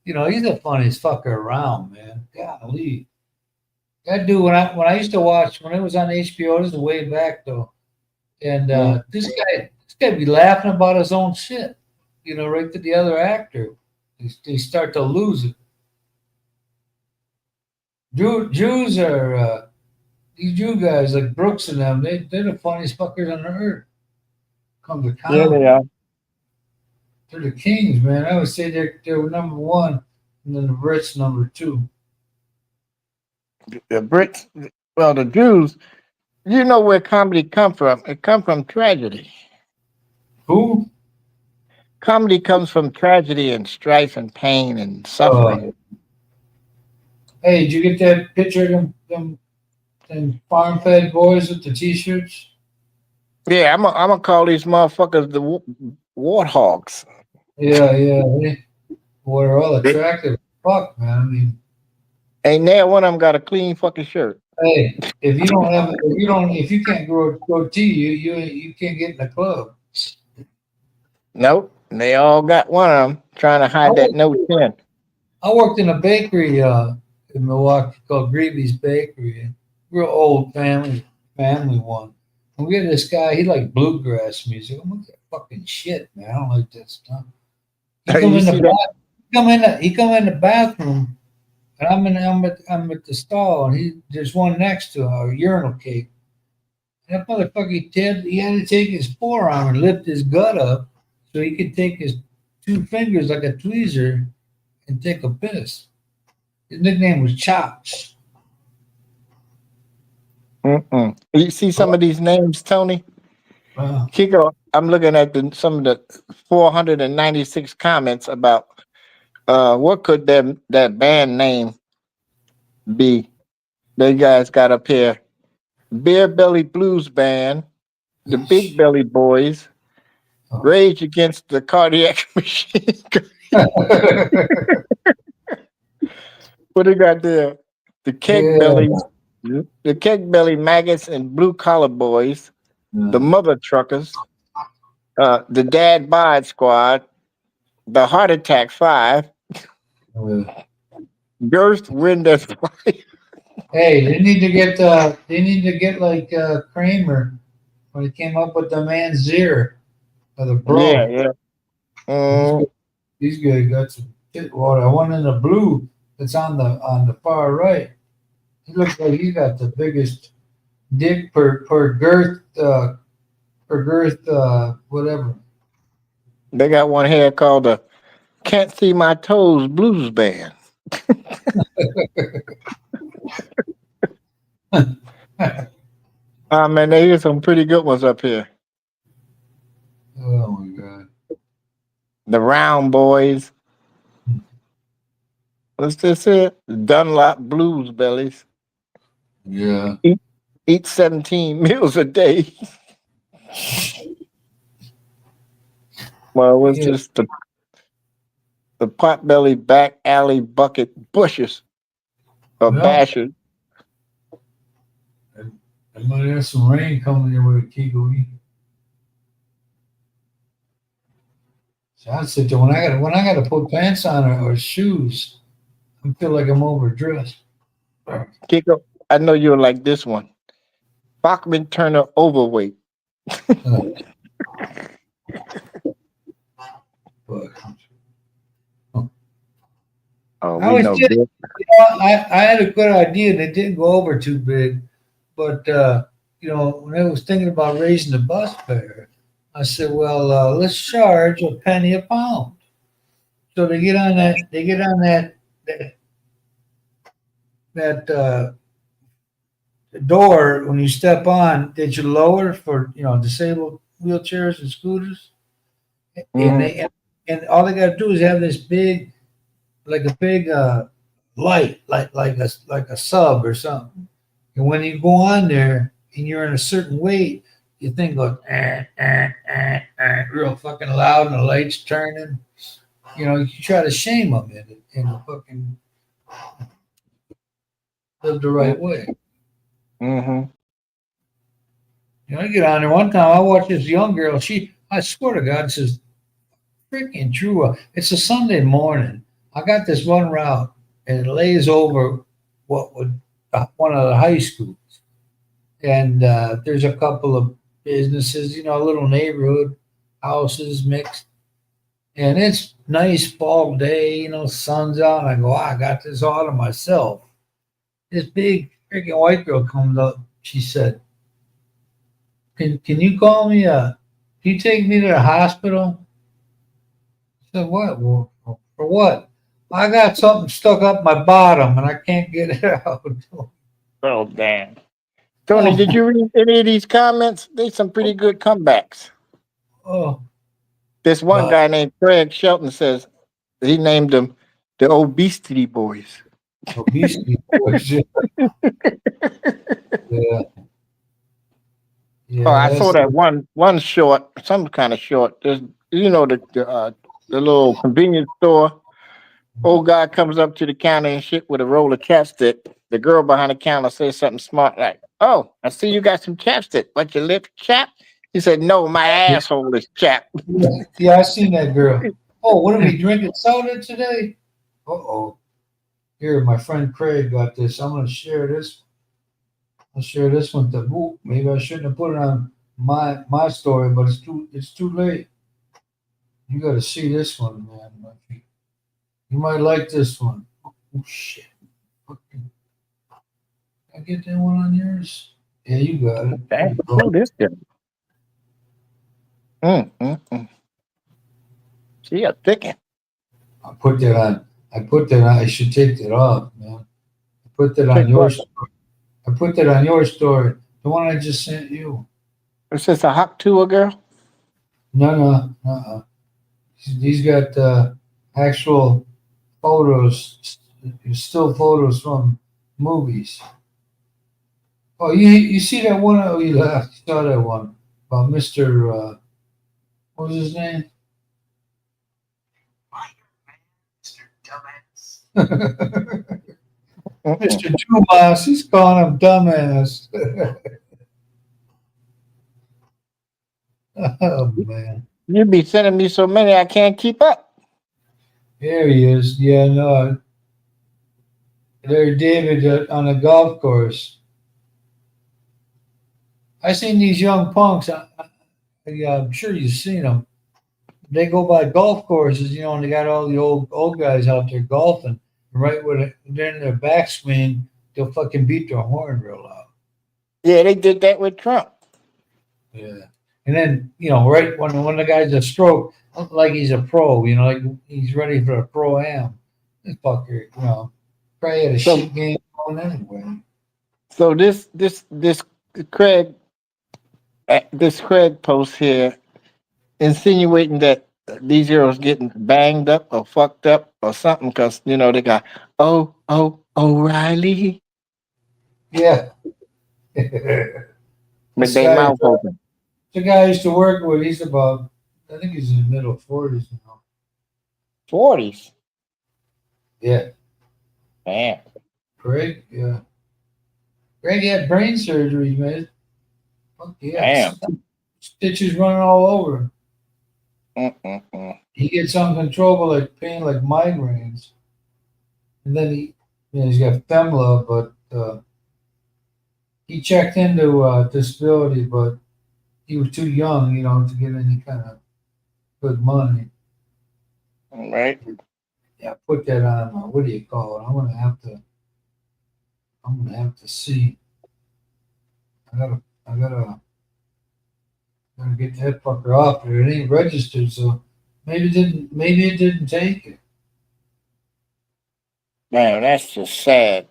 He's the funniest fucker around, man. Golly. That dude, when I used to watch, when it was on HBO, this is way back though. And this guy be laughing about his own shit, right to the other actor. They start to lose it. Jews are these Jew guys like Brooks and them. They're the funniest fuckers on the earth. Come to comedy. Yeah, they are. They're the kings, man. I would say they're number one, and then the Brits number two. The Brits, well, the Jews. You know where comedy come from? It come from tragedy. Who? Comedy comes from tragedy and strife and pain and suffering. Hey, did you get that picture of them and farm fed boys with the t-shirts. Yeah, I'm gonna call these motherfuckers the warthogs. Yeah, they were all attractive. Fuck, man. I mean, Ain't there one of them got a clean fucking shirt? hey, if you can't grow a goatee, you can't get in the club. Nope. They all got one of them trying to hide that no chin. I worked in a bakery in Milwaukee called Greavy's Bakery. Real old family one. And we had this guy, he liked bluegrass music. I'm like, fucking shit, man. I don't like that stuff. He come You in the see bath, he come in the bathroom, and I'm at the stall, and there's one next to a urinal cake. And that motherfucker he had to take his forearm and lift his gut up so he could take his two fingers like a tweezer and take a piss. His nickname was Chops. You see some of these names, Tony? Wow. Kiko, I'm looking at some of the 496 comments about what could that band name be? They guys got up here. Beer Belly Blues Band, the Big Belly Boys, Rage Against the Cardiac Machine. What they got there? The Keg Belly, the Keg Belly Maggots and Blue Collar Boys, the Mother Truckers, the Dad Bod Squad, the Heart Attack 5, Girth Wind and Fire. Hey, they need to get like Kramer when he came up with the man Zir or the Bro. Yeah. These guys got some shit water. One in the blue that's on the far right. He looks like he got the biggest dick per girth whatever. They got one here called the Can't See My Toes Blues Band. Man, they hear some pretty good ones up here. Oh my god. The Round Boys. What's this here? The Dunlop Blues Bellies. Yeah. Eat 17 meals a day. Well, it was just the Potbelly Back Alley Bucket Bushes or Bashers. I might have some rain coming there with a Kigo. So I sit there when I gotta put pants on or shoes, I feel like I'm overdressed. Kiko, I know you'll like this one. Bachman Turner Overweight. We know this. I had a good idea and it didn't go over too big, but when I was thinking about raising the bus fare, I said, well, let's charge a penny a pound. So they get on that door when you step on that you lower for disabled wheelchairs and scooters, and all they got to do is have this big light, like a sub or something. And when you go on there and you're in a certain weight, your thing goes real fucking loud, and the lights turning. You try to shame them in the fucking live the right way. Mm-hmm. I get on there one time. I watched this young girl. I swear to God, this is freaking true. It's a Sunday morning. I got this one route, and it lays over one of the high schools. And there's a couple of businesses, a little neighborhood, houses mixed. And it's nice fall day, sun's out. And I go, I got this all to myself. This big freaking white girl comes up. She said, Can you call me? Can you take me to the hospital? I said, what? Well, for what? I got something stuck up my bottom and I can't get it out. Oh, damn. Tony, did you read any of these comments? There's some pretty good comebacks. Oh. This one guy named Craig Shelton says he named them the Obesity Boys. Obesity. Yeah. Oh, I Yeah, saw that's that one short, some kind of short. There's, the little convenience store. Old guy comes up to the counter and shit with a roll of chapstick. The girl behind the counter says something smart like, "Oh, I see you got some chapstick. But your lips chapped?" He said, "No, my yeah, asshole is chapped." yeah, I seen that girl. Oh, what are we drinking soda today? Uh-oh. Here, my friend Craig got this. I'm gonna share this. I'll share this one to Boop. Maybe I shouldn't have put it on my story, but it's too late. You gotta see this one, man. You might like this one. Oh shit. Fucking- I get that one on yours? Yeah, you got it. There Damn, you go. who this guy? Mm. She a thickin'. I put that on. I put that on. I should take that off, man. I put that on Take what? yours. I put that on your story. The one I just sent you. Is this a hot tour girl? No. He's got actual photos, still photos from movies. Oh, you see that one? Oh, you laughed. You saw that one about Mr. What was his name? Mr. Dumas. He's calling him dumbass. Oh man. You be sending me so many I can't keep up. There he is. Yeah, no. There, David, on a golf course. I seen these young punks. I'm sure you've seen them. They go by golf courses, and they got all the old guys out there golfing. Right when they're in their backswing, they'll fucking beat their horn real loud. Yeah, they did that with Trump. Yeah. And then, right when the guy's a stroke, like he's a pro, like he's ready for a pro am. This fucker, probably had a So- shit game going anyway. So this Craig, this Craig post here insinuating that these girls getting banged up or fucked up or something because they got O'Reilly Yeah. with This their guy, mouth open. the guy I used to work with, he's about, I think he's in the middle 40s now. 40s. Yeah. Damn. Craig, yeah. Greg had brain surgery, man. Fuck yeah. Damn. Stitches running all over. Mm. He gets uncontrollable like pain, like migraines. And then he's got FEMLA, but he checked into disability, but he was too young, to get any kind of good money. Right. Yeah, put that on. What do you call it? I'm gonna have to see. I gotta get that fucker off there. It ain't registered, so maybe it didn't take it. Damn, that's just sad.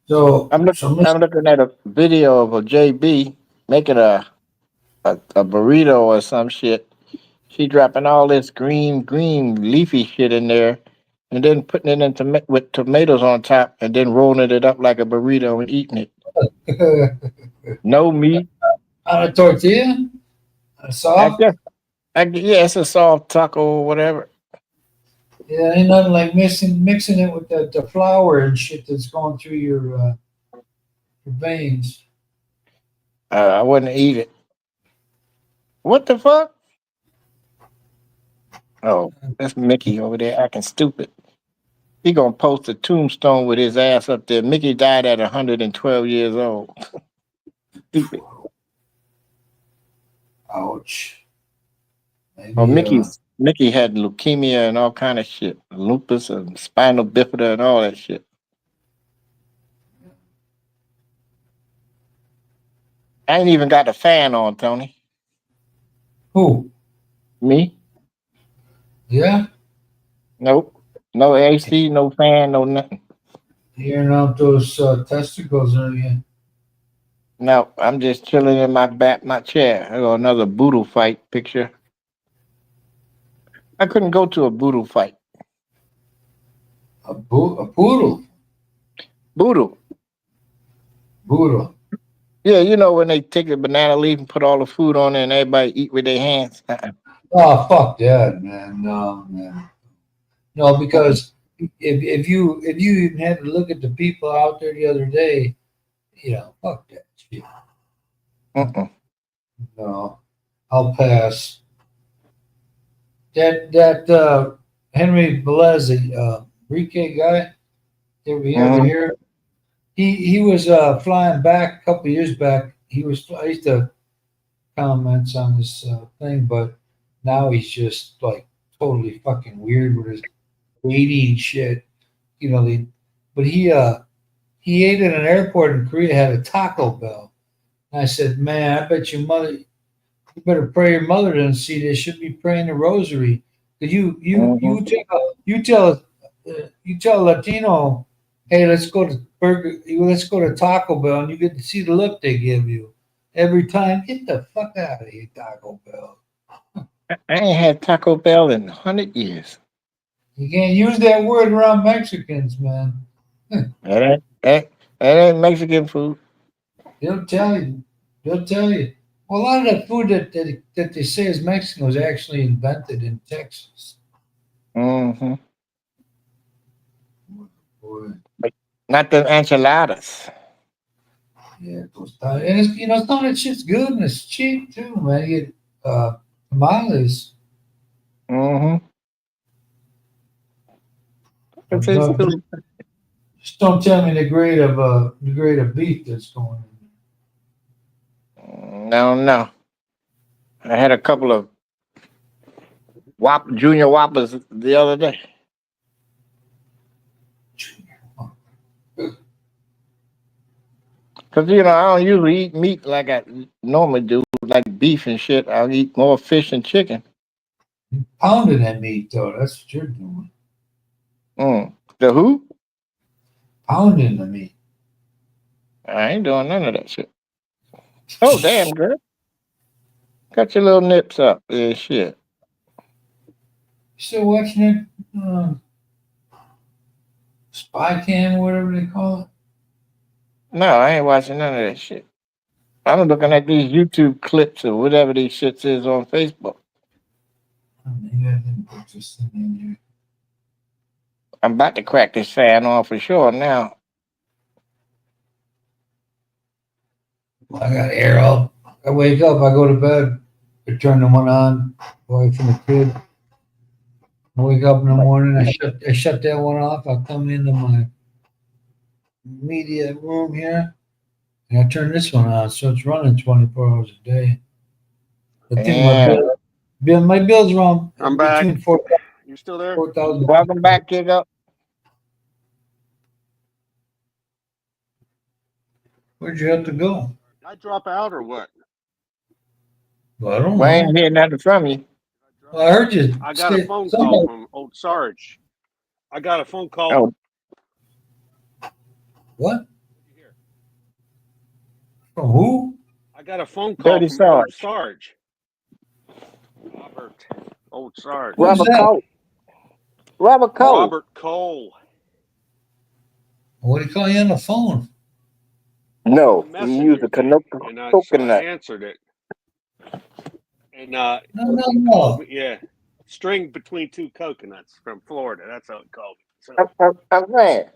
So I'm looking at a video of a JB making a burrito or some shit. She dropping all this green leafy shit in there, and then putting it in with tomatoes on top, and then rolling it up like a burrito and eating it. No meat. on a tortilla, a I soft. guess. Yeah, it's a soft taco or whatever. Yeah, ain't nothing like mixing it with the flour and shit that's going through your veins. I wouldn't eat it. What the fuck? Oh, that's Mickey over there acting stupid. He gonna post a tombstone with his ass up there. Mickey died at 112 years old. Stupid. Ouch. Maybe, Well, Mickey had leukemia and all kind of shit, lupus and spinal bifida and all that shit. I ain't even got a fan on, Tony. who? Me? Yeah, Nope. No AC, no fan, no nothing. hearing out those testicles are you? No, I'm just chilling in my chair. I got another boodle fight picture. I couldn't go to a boodle fight. A poodle. Voodoo. Voodoo. Yeah, you know when they take the banana leaf and put all the food on it and everybody eat with their hands. Oh, fuck that, man. No, man. No, because if you even had to look at the people out there the other day, fuck that shit. Mm-mm. No, I'll pass. That Henry Belezzi, Enrique guy, you ever Mhm. hear? He was flying back a couple years back. I used to comments on this thing, but now he's just like totally fucking weird with his eating shit. But he ate at an airport in Korea, had a Taco Bell. And I said, man, I bet you better pray your mother doesn't see this. Should be praying the rosary. Cause you tell Latino, hey, let's go to Taco Bell, and you get to see the look they give you every time. Get the fuck out of here, Taco Bell. I ain't had Taco Bell in 100 years. You can't use that word around Mexicans, man. That ain't Mexican food. They'll tell you. They'll tell you. Well, a lot of the food that they say is Mexican was actually invented in Texas. Mm-hmm. Boy. Not the enchiladas. Yeah, and it's some of that shit's good and it's cheap too, man. You get tamales. Mm-hmm. Just don't tell me the grade of beef that's going in. No. I had a couple of junior whoppers the other day. Because, I don't usually eat meat like I normally do, like beef and shit. I'll eat more fish and chicken. Pounding that meat, though. That's what you're doing. The who? Pounding the meat. I ain't doing none of that shit. Oh, damn, girl. Cut your little nips up. Yeah, shit. Still watching it? Spy Cam, whatever they call it? No, I ain't watching none of that shit. I'm looking at these YouTube clips or whatever these shits is on Facebook. Maybe I didn't put this thing in here. I'm about to crack this fan on for sure now. I got air up. I wake up, I go to bed, I turn the one on, wife and the kid. I wake up in the morning, I shut that one off, I come into my media room here, and I turn this one on, so it's running 24 hours a day. I think my bill's around I'm back. between You still there? 4,000. Welcome back, Kiddo. Where'd you have to go? Did I drop out or what? Well, I don't We know. ain't hearing nothing from you. Well, I heard you. I got a phone call from old Sarge. I got a phone call. Oh. What? From who? I got a phone call Dirty from old Sarge. Sarge. Robert. Old Sarge. Who's Robert that? Cole. Robert Cole. Robert Cole. What do you call you on the phone? No, The you use a messenger thing, and so I coconut. answered it. And No. yeah, string between two coconuts from Florida. That's how it called it. So, I'm saying.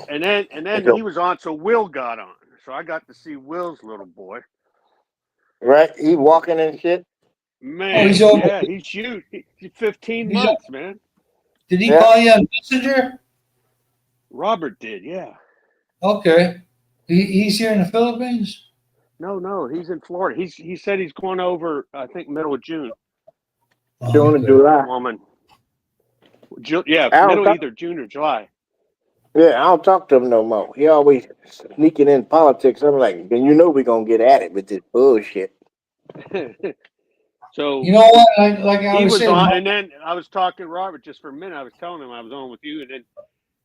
and then he was on, so Will got on. So I got to see Will's little boy. Right? He walking and shit. Man, he's over. yeah, he's huge. He's 15 He's months, man. Did he Yeah. call you on Messenger? Robert did, yeah. Okay. He's here in the Philippines? No, he's in Florida. He said he's going over, I think, middle of June. June and July. Woman. Either June or July. Yeah, I don't talk to him no more. He always sneaking in politics. I'm like, then we're gonna get at it with this bullshit. So You know what? I he was was saying, on, and then I was talking to Robert just for a minute. I was telling him I was on with you,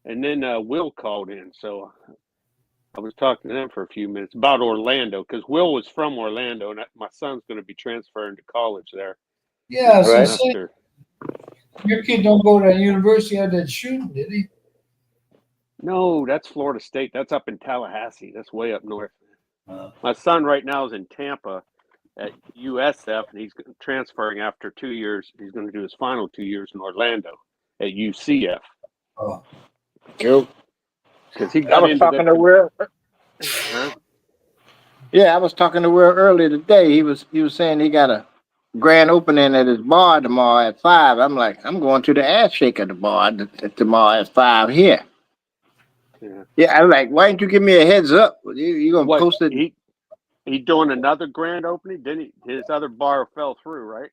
and then Will called in. So I was talking to them for a few minutes about Orlando because Will was from Orlando, and my son's going to be transferring to college there. yeah, so Right. say, your kid don't go to university at that shooting, did he? No, that's Florida State. That's up in Tallahassee. That's way up north. My son right now is in Tampa at USF, and he's transferring after 2 years. He's going to do his final 2 years in Orlando at UCF. Oh, Cool. Because he I got was into talking that. to Will. Huh? Yeah, I was talking to Will earlier today. He was saying he got a grand opening at his bar tomorrow at 5. I'm like, I'm going to the ass shake at the bar tomorrow at 5 here. Yeah. Yeah, I'm like, why didn't you give me a heads up? You gonna What, post it? he doing another grand opening? Didn't he? His other bar fell through, right?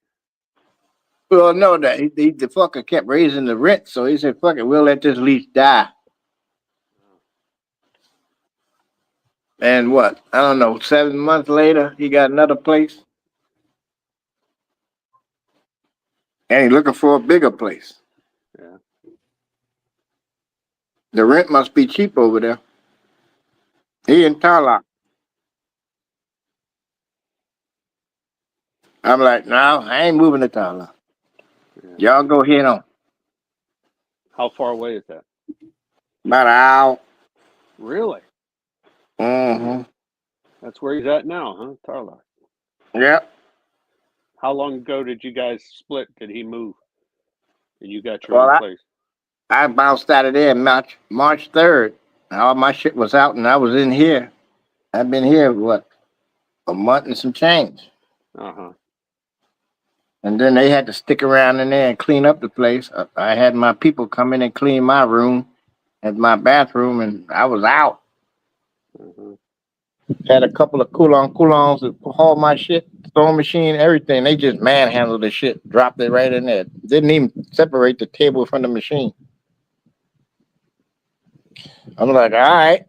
Well, no, that the fucker kept raising the rent, so he said, "Fuck it, we'll let this lease die." And what? I don't know. 7 months later, he got another place, and he's looking for a bigger place. Yeah. The rent must be cheap over there. He in Tarlock. I'm like, no, I ain't moving to Tarlock. Yeah. Y'all go head on. How far away is that? About an hour. Really? Mm-hmm. That's where he's at now, huh? Tarlock. Yep. How long ago did you guys split? Did he move? And you got your Well, own place? I bounced out of there March 3rd. All my shit was out, and I was in here. I've been here, what, a month and some change. Uh-huh. And then they had to stick around in there and clean up the place. I had my people come in and clean my room and my bathroom, and I was out. Uh-huh. Had a couple of coulons to haul my shit, sewing machine, everything. They just manhandled the shit, dropped it right in there. Didn't even separate the table from the machine. I'm like, all right.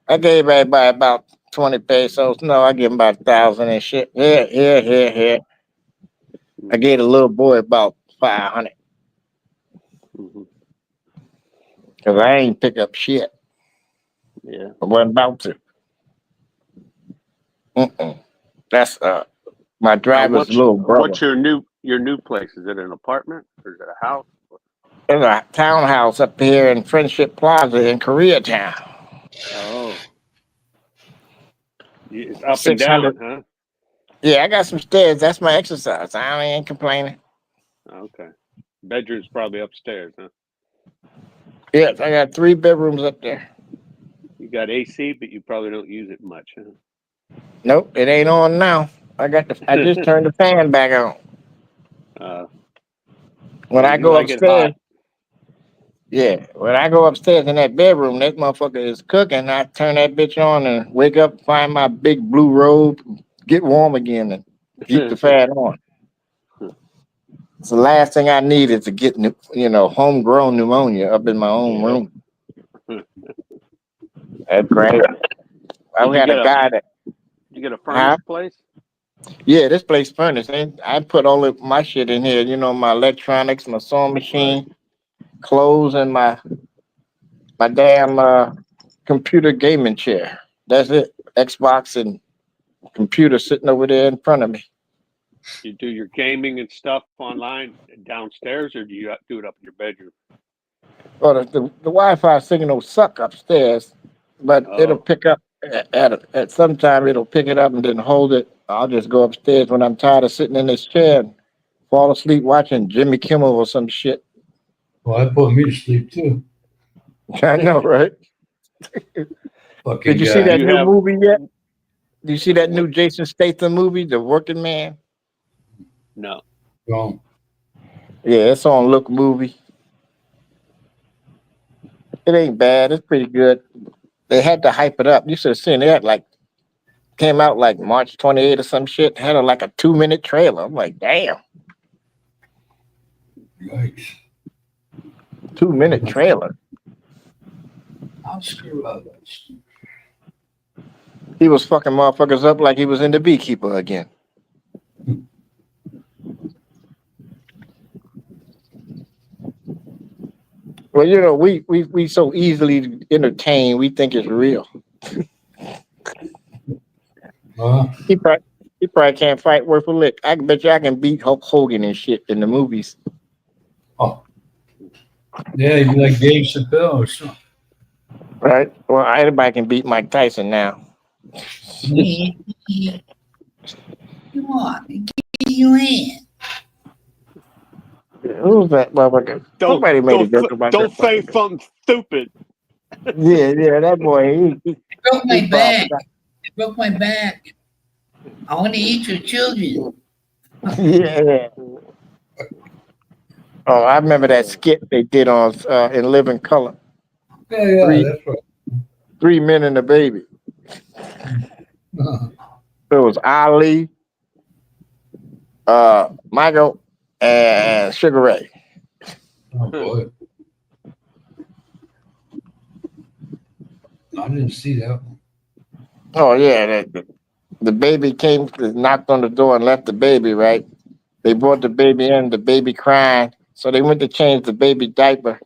I gave everybody about 20 pesos. No, I give them about 1,000 and shit. Here. I gave the little boy about 500 Mm-hmm. because I ain't pick up shit. Yeah. I wasn't about to. That's my driver's little brother. What's your new place? Is it an apartment or is it a house? There's a townhouse up here in Friendship Plaza in Koreatown. Oh. It's up and 600. down, huh? Yeah, I got some stairs. That's my exercise. I ain't complaining. Okay. Bedroom's probably upstairs, huh? Yes, I got 3 bedrooms up there. You got AC, but you probably don't use it much, huh? Nope, it ain't on now. I just turned the fan back on. When I go upstairs, when I go upstairs in that bedroom, that motherfucker is cooking. I turn that bitch on and wake up, find my big blue robe, get warm again, and keep the fan on. It's the last thing I need is to get, homegrown pneumonia up in my own room. That's great. I had a guy that. You get a furnished place? Yeah, this place furnished. I put all of my shit in here. My electronics, my sewing machine, clothes, and my damn computer gaming chair. That's it. Xbox and computer sitting over there in front of me. You do your gaming and stuff online downstairs, or do you do it up in your bedroom? Well, the Wi-Fi signal suck upstairs, but it'll pick up at some time. It'll pick it up and then hold it. I'll just go upstairs when I'm tired of sitting in this chair and fall asleep watching Jimmy Kimmel or some shit. well, that put me to sleep too. I know, right? Did you see that new movie yet? Did you see that new Jason Statham movie, The Working Man? No. No. Yeah, it's on Look Movie. It ain't bad. It's pretty good. They had to hype it up. You should have seen it. Came out like March 28 or some shit. Had like a 2-minute trailer. I'm like, damn. Yikes. 2-minute trailer. I'll screw up. He was fucking motherfuckers up like he was in The Beekeeper again. Well, we so easily entertained, we think it's real. He probably can't fight worth a lick. I bet you I can beat Hulk Hogan and shit in the movies. Oh. Yeah, he'd be like Dave Chappelle or something. Right. Well, anybody can beat Mike Tyson now. Come on, get you in. Who's that motherfucker? Somebody made a joke about don't that. say fucker. something stupid. Yeah, that boy. It broke my He back. bobbed It broke my back. I want to eat your children. Yeah. Oh, I remember that skit they did on in Living Color. Yeah, Three that's right. 3 Men and a Baby. It was Ali, Michael, and Sugar Ray. Oh boy, I didn't see that one. Oh yeah, the baby came, knocked on the door and left the baby. Right? They brought the baby in. The baby crying, so they went to change the baby diaper,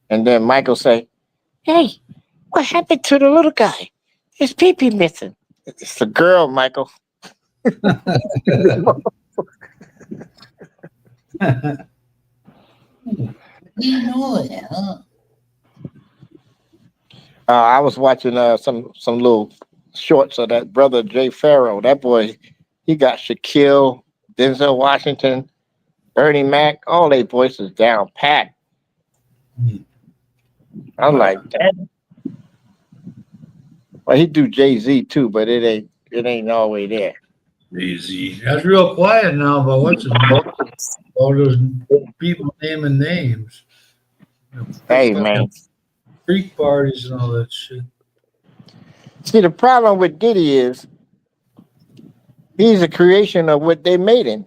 and then Michael say, "Hey, what happened to the little guy? His pee-pee missing." It's a girl, Michael. You know that, huh? I was watching some little shorts of that brother Jay Farrow. That boy, he got Shaquille, Denzel Washington, Ernie Mac, all they voices down pat. I'm like, damn. Well, he do Jay-Z too, but it ain't always there. Easy. That's real quiet now, but what's it? All those people naming names. Hey man. Freak parties and all that shit. See, the problem with Diddy is he's a creation of what they made him.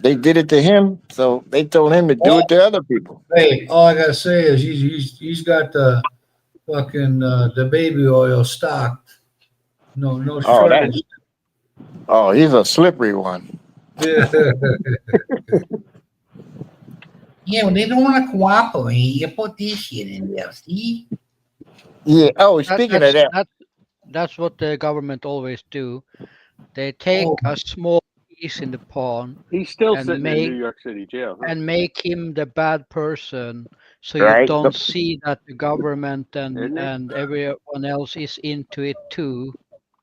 They did it to him, so they told him to do it to other people. Hey, all I gotta say is he's got the fucking the baby oil stocked. No Oh, shortage. he's a slippery one. Yeah. Yeah, when they don't want to cooperate, you put this shit in there, see? Yeah. Oh, That, speaking of that, that's what the government always do. They take a small piece in the pawn He's still and sitting in New York City jail. Huh? and make him the bad person, so Right. you don't see that the government Isn't he? and everyone else is into it too.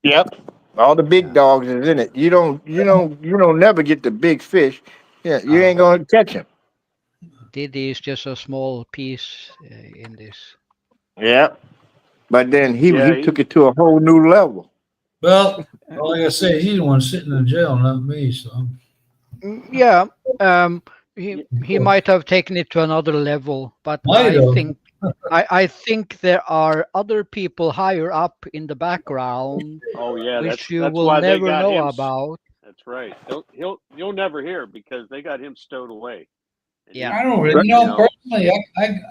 yep, all the big Yeah. dogs is in it. You don't never get the big fish. Yeah, you ain't gonna catch him. Diddy is just a small piece in this. Yeah, but then he Yeah, took it to a whole new level. Well, all I gotta say, he's the one sitting in jail, not me. So Yeah, he might have taken it to another level, but Might have. I think there are other people higher up in the background Oh yeah, which you that's will why they never got know him. about. That's right. You'll never hear because they got him stowed away. And Yeah. I don't really, personally,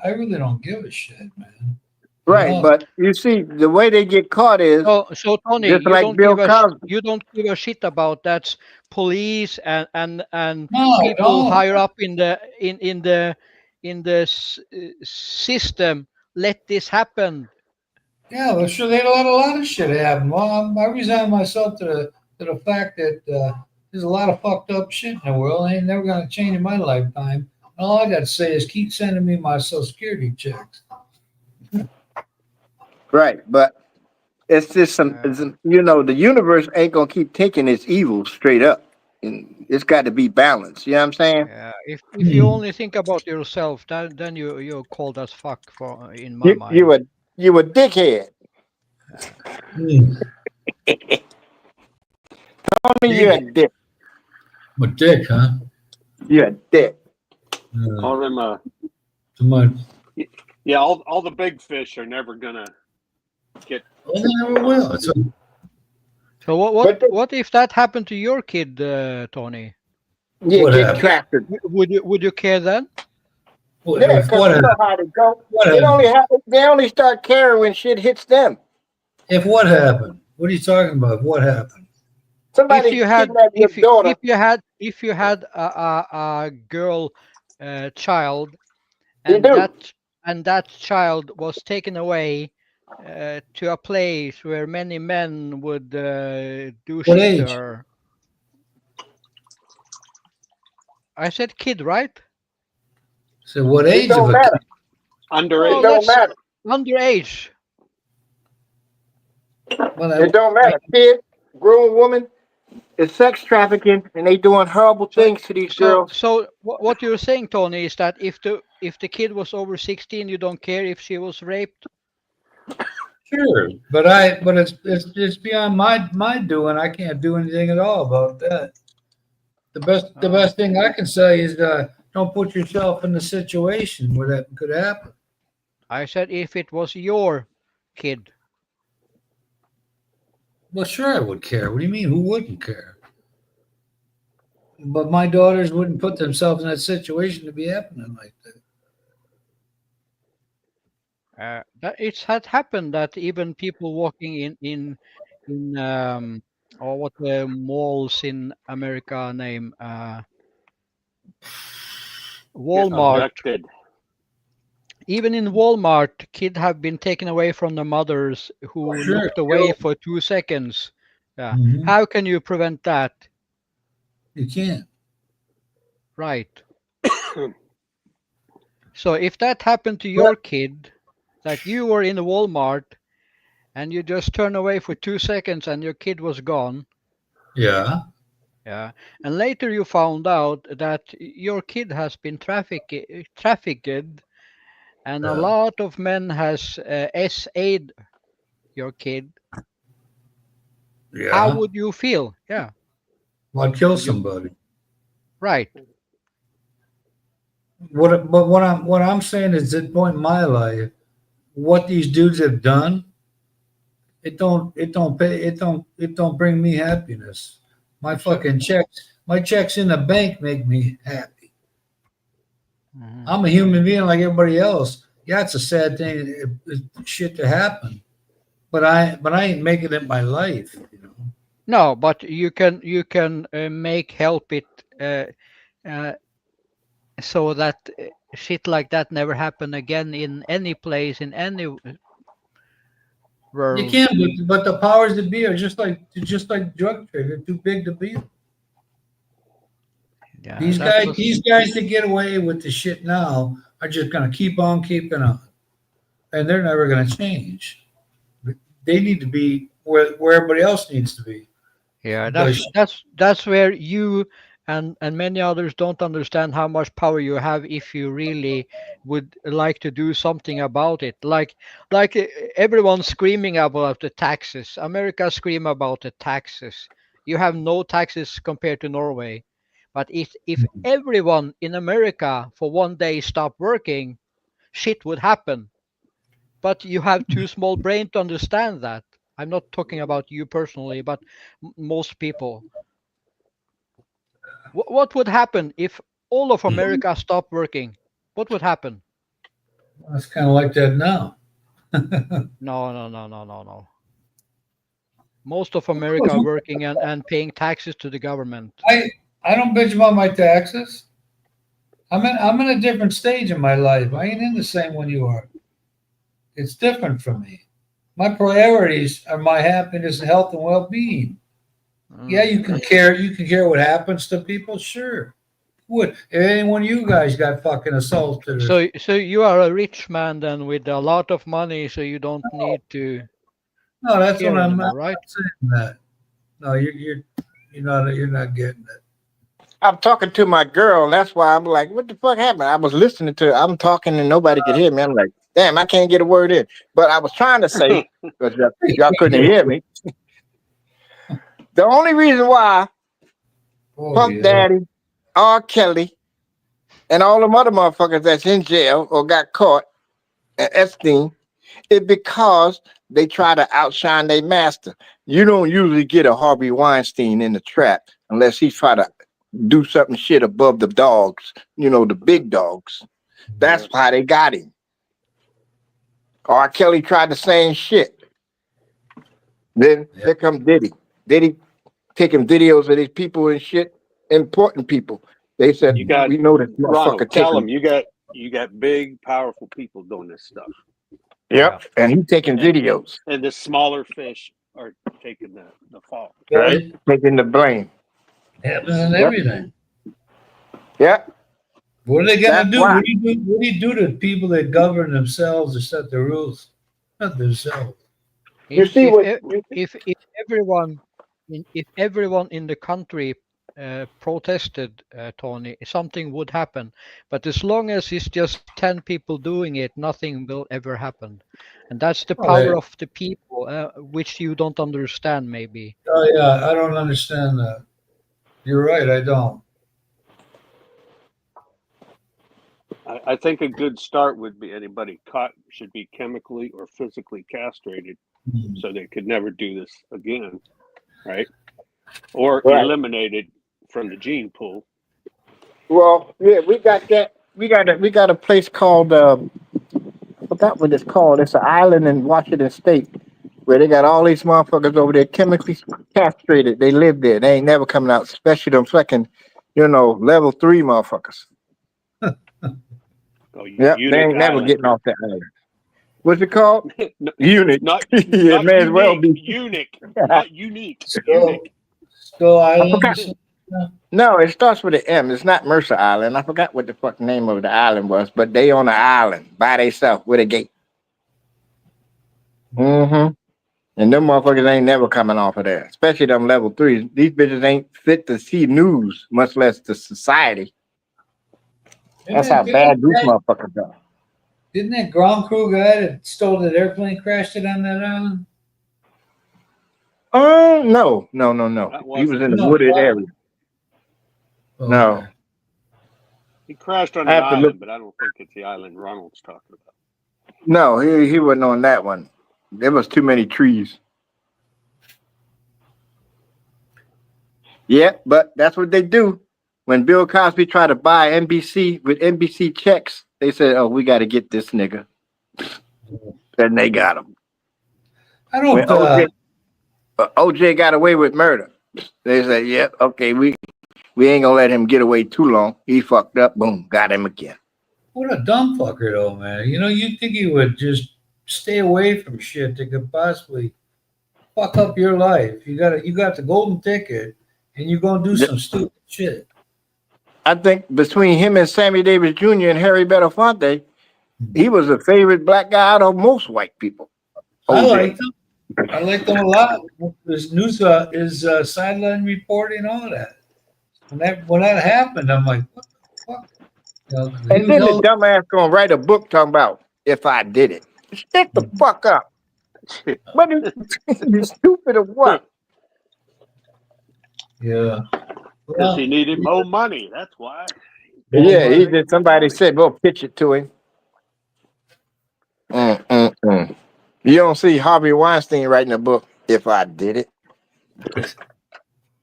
I really don't give a shit, man. Right, Yeah. but you see, the way they get caught is So Tony, just you like don't Bill give a Cosby. you don't give a shit about that police and No, I people don't. higher up in the system let this happen. Yeah, well, sure, they let a lot of shit happen. Well, I resign myself to the fact that there's a lot of fucked up shit in the world. Ain't never gonna change in my lifetime. All I gotta say is keep sending me my Social Security checks. Right, but it's just the universe ain't gonna keep taking its evil straight up. And it's got to be balanced. You know what I'm saying? Yeah, if you only think about yourself, then you're cold as fuck for in my mind. You a dickhead. Tony, you're a dick. A dick, huh? You're a dick. All them Too much. yeah, all the big fish are never gonna get. Well, they never will. It's So what if that happened to your kid, Tony? Yeah, What get happened? tractored. Would you care then? Yeah, because you know how they go. They only start caring when shit hits them. If what happened? What are you talking about? What happened? Somebody kidnapped your daughter. If you had a girl child They and do. that child was taken away to a place where many men would do What shit age? to her. I said kid, right? So what It age of don't a matter. kid? Underage. It don't let's matter. underage. Well, It don't matter. Kid, grown woman, it's sex trafficking, and they doing horrible So, things to these girls. what you're saying, Tony, is that if the kid was over 16, you don't care if she was raped. sure, but it's beyond my doing. I can't do anything at all about that. The Oh. best thing I can say is don't put yourself in the situation where that could happen. I said if it was your kid. Well, sure, I would care. What do you mean? Who wouldn't care? But my daughters wouldn't put themselves in that situation to be happening like that. That it's had happened that even people walking in or what the malls in America name Walmart. Abducted. Even in Walmart, kids have been taken away from their mothers who Sure, looked away killed. for 2 seconds. Yeah. Mhm. How can you prevent that? You can't. Right. So if that happened to your kid, that you were in a Walmart and you just turn away for 2 seconds and your kid was gone, Yeah. yeah, and later you found out that your kid has been trafficked, and a Yeah. lot of men has SA'd your kid. Yeah. How would you feel? Yeah, Well, I'd kill somebody. right. What I'm saying is, at point in my life, what these dudes have done, it don't bring me happiness. My fucking my checks in the bank make me happy. Mhm. I'm a human being like everybody else. Yeah, it's a sad thing, shit to happen, but I ain't making it my life. You know. No, but you can make help it uh, so that shit like that never happen again in any place in any world. You can, but the powers that be are just like drug trade. They're too big to beat. Yeah, These guys that get away with the shit now are just gonna keep on keeping on, and they're never gonna change. They need to be where everybody else needs to be. Yeah, Because that's where you and many others don't understand how much power you have if you really would like to do something about it. Like everyone's screaming about the taxes. America scream about the taxes. You have no taxes compared to Norway. But if everyone in America for one day stop working, shit would happen. But you have too small brain to understand that. I'm not talking about you personally, but most people. What would happen if all of America stopped working? What would happen? it's kind of like that now. No. Most of America are working and paying taxes to the government. I don't bitch about my taxes. I'm in a different stage in my life. I ain't in the same one you are. It's different from me. My priorities are my happiness, health, and well-being. Yeah, you can care. You can care what happens to people. Sure, would if any one of you guys got fucking assaulted? So you are a rich man then with a lot of money, so you don't need to No, that's care what I'm anymore, not right? saying that. No, you're not getting it. I'm talking to my girl. That's why I'm like, what the fuck happened? I was listening to her. I'm talking and nobody could hear me. I'm like, damn, I can't get a word in. But I was trying to say, because y'all couldn't hear me. The only reason why Oh, Pump yeah. Daddy, R. Kelly, and all them other motherfuckers that's in jail or got caught at Epstein is because they try to outshine their master. You don't usually get a Harvey Weinstein in the trap unless he try to do something shit above the dogs, the big dogs. That's why they got him. R. Kelly tried the same shit. Then here come Diddy. Diddy taking videos of these people and shit, important people. They said, You got we know this motherfucker Ronald. Tell taking. them you got big, powerful people doing this stuff. Yep, and he taking videos. And the smaller fish are taking the fall. Right? Taking the blame. Happens in everything. Yeah. What are they gonna That's do? why. What do you do to people that govern themselves or set the rules? Not themselves. You If see if what e- if everyone if everyone in the country protested, Tony, something would happen. But as long as it's just 10 people doing it, nothing will ever happen. And that's the Okay. power of the people, which you don't understand, maybe. Oh yeah, I don't understand that. You're right, I don't. I think a good start would be anybody caught should be chemically or physically castrated so they could never do this again, right? Or Right. eliminated from the gene pool. Well, yeah, we got that. We got a place called I forgot what it's called. It's an island in Washington State where they got all these motherfuckers over there chemically castrated. They live there. They ain't never coming out, especially them fucking, level 3 motherfuckers. Oh, Yep, they Unique ain't never Island. getting off that island. What's it called? No, Unit. not Yeah, it not may as well unique, be. unique, not unique, Skull, unique. Skull I Island. forgot. No, it starts with an M. It's not Mercer Island. I forgot what the fuck name of the island was, but they on an island by themselves with a gate. Mm-hmm. And them motherfuckers ain't never coming off of there, especially them level 3s. These bitches ain't fit to see news, much less the society. That's how bad these motherfuckers are. Didn't that ground crew guy that stole that airplane crashed it on that island? No. That He was wasn't in the his. wooded area. Okay. No. He crashed on I an have to look. island, but I don't think it's the island Ronald's talking about. No, he wasn't on that one. There was too many trees. Yeah, but that's what they do. When Bill Cosby tried to buy NBC with NBC checks, they said, "Oh, we got to get this nigga," and they got him. I When don't. OJ got away with murder, they said, "Yep, okay, we ain't gonna let him get away too long. He fucked up. Boom, got him again." What a dumb fucker, though, man. You'd think he would just stay away from shit that could possibly fuck up your life. You got the golden ticket, and you're gonna do some stupid shit. I think between him and Sammy Davis Jr. and Harry Belafonte, he was a favorite black guy out of most white people. I OJ. liked him. I liked him a lot. His news, his sideline reporting, all that. When that happened, I'm like, what the fuck? And then the dumbass gonna write a book talking about if I did it. Shut the fuck up. What is you stupid or what? Yeah. Because he needed more money. That's why. Yeah, he did. Somebody said, "Well, pitch it to him." You don't see Harvey Weinstein writing a book. If I did it,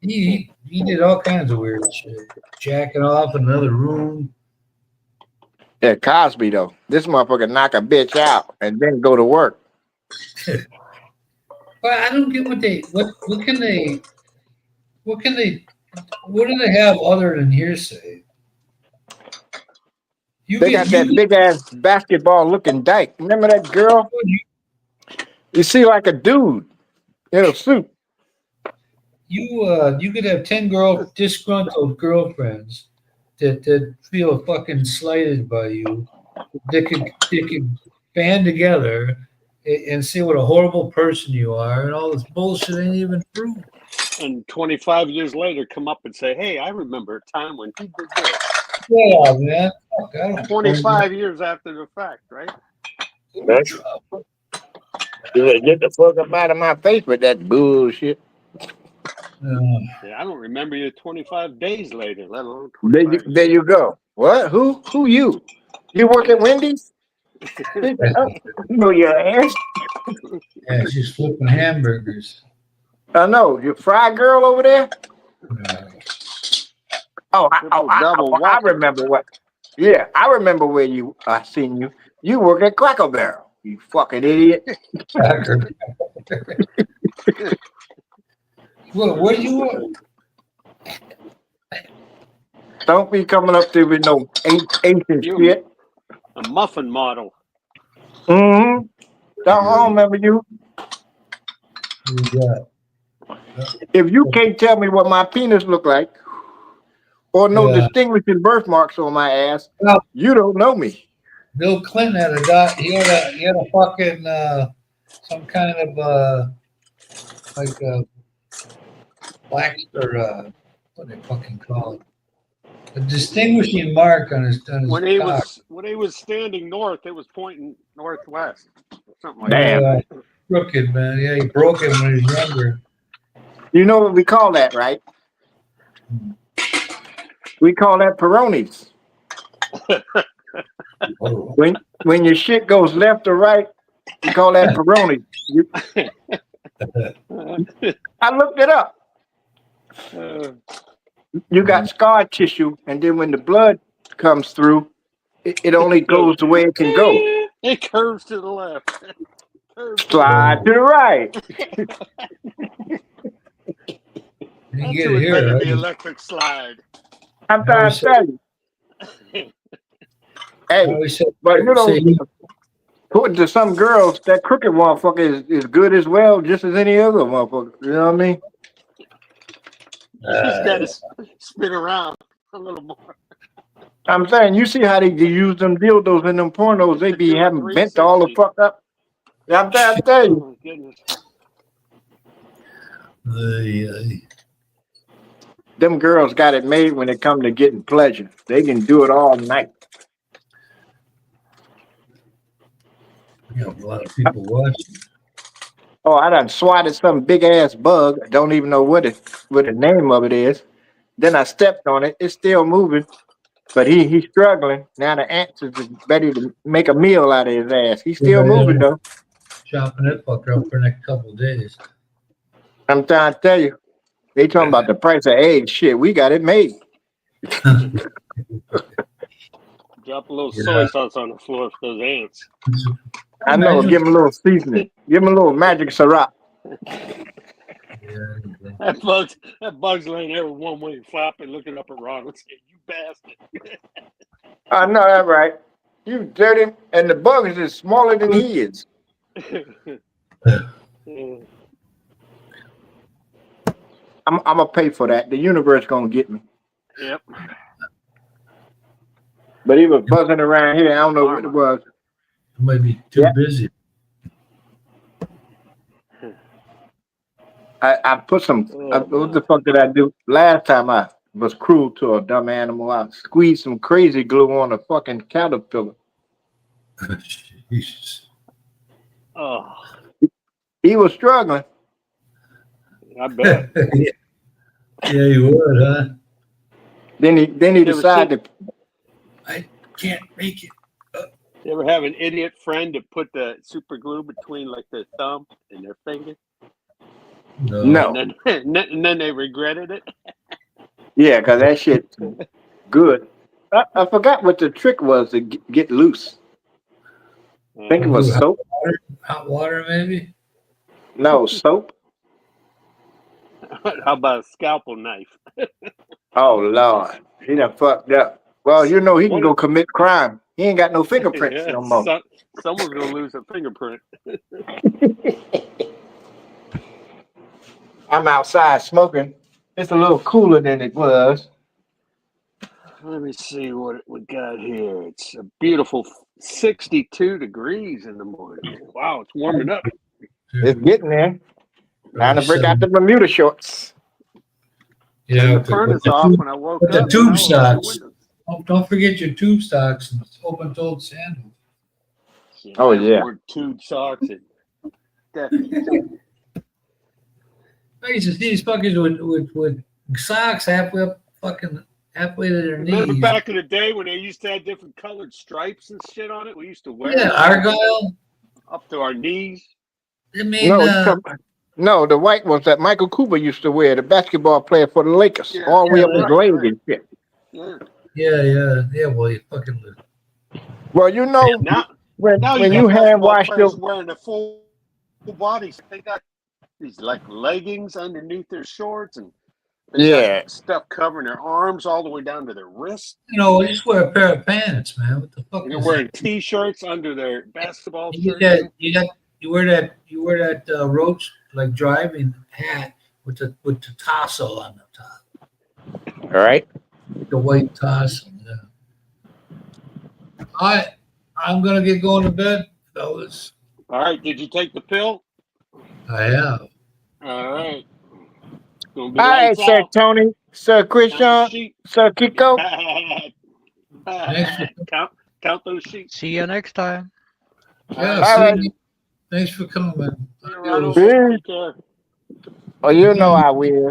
He did all kinds of weird shit. Jacking off in another room. yeah, Cosby though. This motherfucker knock a bitch out and then go to work. But I don't get what what do they have other than hearsay? They got that big ass basketball looking dyke. Remember that girl? You see like a dude in a suit. You could have 10 disgruntled girlfriends that feel fucking slighted by you. They could band together and say what a horrible person you are, and all this bullshit ain't even true. And 25 years later, come up and say, "Hey, I remember a time when he did this." Yeah, man. Fuck, I don't 25 years after the fact, right? That's get the fuck up out of my face with that bullshit. Yeah, I don't remember you 25 days later, let alone 25 There you go. What? Who you? You work at Wendy's? Know your ass. Yeah, she's flipping hamburgers. I know. You fry girl over there? Oh, I remember what. Yeah, I remember where you seen you. You work at Cracker Barrel. You fucking idiot. Where you work? Don't be coming up there with no ancient shit. A muffin model. Mm-hmm. Don't remember you. If you can't tell me what my penis look like, or no Yeah. distinguishing birthmarks on my ass, No. you don't know me. Bill Clinton had a dot. He had a fucking some kind of like black or what do they fucking call it? A distinguishing mark on his When he cock. was standing north, it was pointing northwest. Something like Damn. that. Yeah, crooked, man. Yeah, he broke it when he was younger. You know what we call that, right? We call that Peronis. Oh. When your shit goes left or right, we call that Peroni. I looked it up. You got scar tissue, and then when the blood comes through, it only goes the way it can go. It curves to the left. Curves to the Slide to the right. You That's get who it here, invented the right? electric slide. I'm trying to tell you. I Hey, always said, but you know, say, putting to some girls, that crooked motherfucker is good as well, just as any other motherfucker. You know what I mean? Just got to spin around a little more. I'm saying, you see how they use them dildos in them pornos? They be Do a having bent all the 360. fuck up. I'm trying to tell Oh you. my goodness. Them girls got it made when it come to getting pleasure. They can do it all night. you know, a lot of people watching. Oh, I done swatted some big ass bug. I don't even know what the name of it is. Then I stepped on it. It's still moving, but he's struggling. Now the ants is ready to make a meal out of his ass. He's still moving though. Chopping that fucker up for the next couple of days. I'm trying to tell you. They talking about the price of eggs. Shit, we got it made. Drop a little Yeah. soy sauce on the floor for those ants. I know. Imagine- Give him a little seasoning. Give him a little magic syrup. Yeah, That bug's laying there with one wing flapping, looking up at Ronald saying, "You bastard." I know that right. You dirty, and the bug is just smaller than he is. I'm gonna pay for that. The universe gonna get me. Yep. But he was buzzing around here. I don't know what it was. I might be too Yeah. busy. I put some. What the fuck did I do last time? I was cruel to a dumb animal. I squeezed some crazy glue on a fucking caterpillar. Jesus. Oh, He was struggling. I bet. Yeah, you would, huh? Then he ever decided. Can't make it. You ever have an idiot friend that put the super glue between like their thumb and their finger, No. and then they regretted it? Yeah, because that shit's good. I forgot what the trick was to get loose. I think it was soap. Hot water, maybe? No, soap. How about a scalpel knife? Oh, Lord. He done fucked up. Well, you know he can What go commit crime. He ain't got no fingerprints Yeah, no more. someone's gonna lose a fingerprint. I'm outside smoking. It's a little cooler than it was. Let me see what we got here. It's a beautiful 62 degrees in the morning. Wow, it's warming up. It's getting there. Time to break out the Bermuda shorts. Yeah, The furnace off when I woke with the up. tube and I opened the socks. windows. Don't forget your tube socks and open-toed sandals. Oh, I yeah. wore tube socks and definitely. I used to see these fuckers with socks halfway to their Remember knees. back in the day when they used to have different colored stripes and shit on it? We used to wear Yeah, them Argyle. up to our knees. I mean, No, the white ones that Michael Cooper used to wear, the basketball player for the Lakers, Yeah, all the way up his right, leg right. and shit. Yeah. Well, you fucking. Well, you know, Now when you you got hand basketball wash players your wearing the full bodies. They got these like leggings underneath their shorts, and they Yeah. got stuff covering their arms all the way down to their wrists. Just wear a pair of pants, man. What the fuck And they're is wearing that? t-shirts under their basketball You shirts. wear that roach like driving hat with the tassel on the top. all right. The white toss. Yeah. All right, I'm gonna get going to bed, fellas. All right. Did you take the pill? I have. All right. It's gonna be All right, lights Sir out. Tony, Sir Count the Christian, sheep. Sir Kiko. Thanks for, count those sheep. See you next time. yeah, All see right. you. Thanks for coming. Right on. Peace. Take care. Oh, you know I will.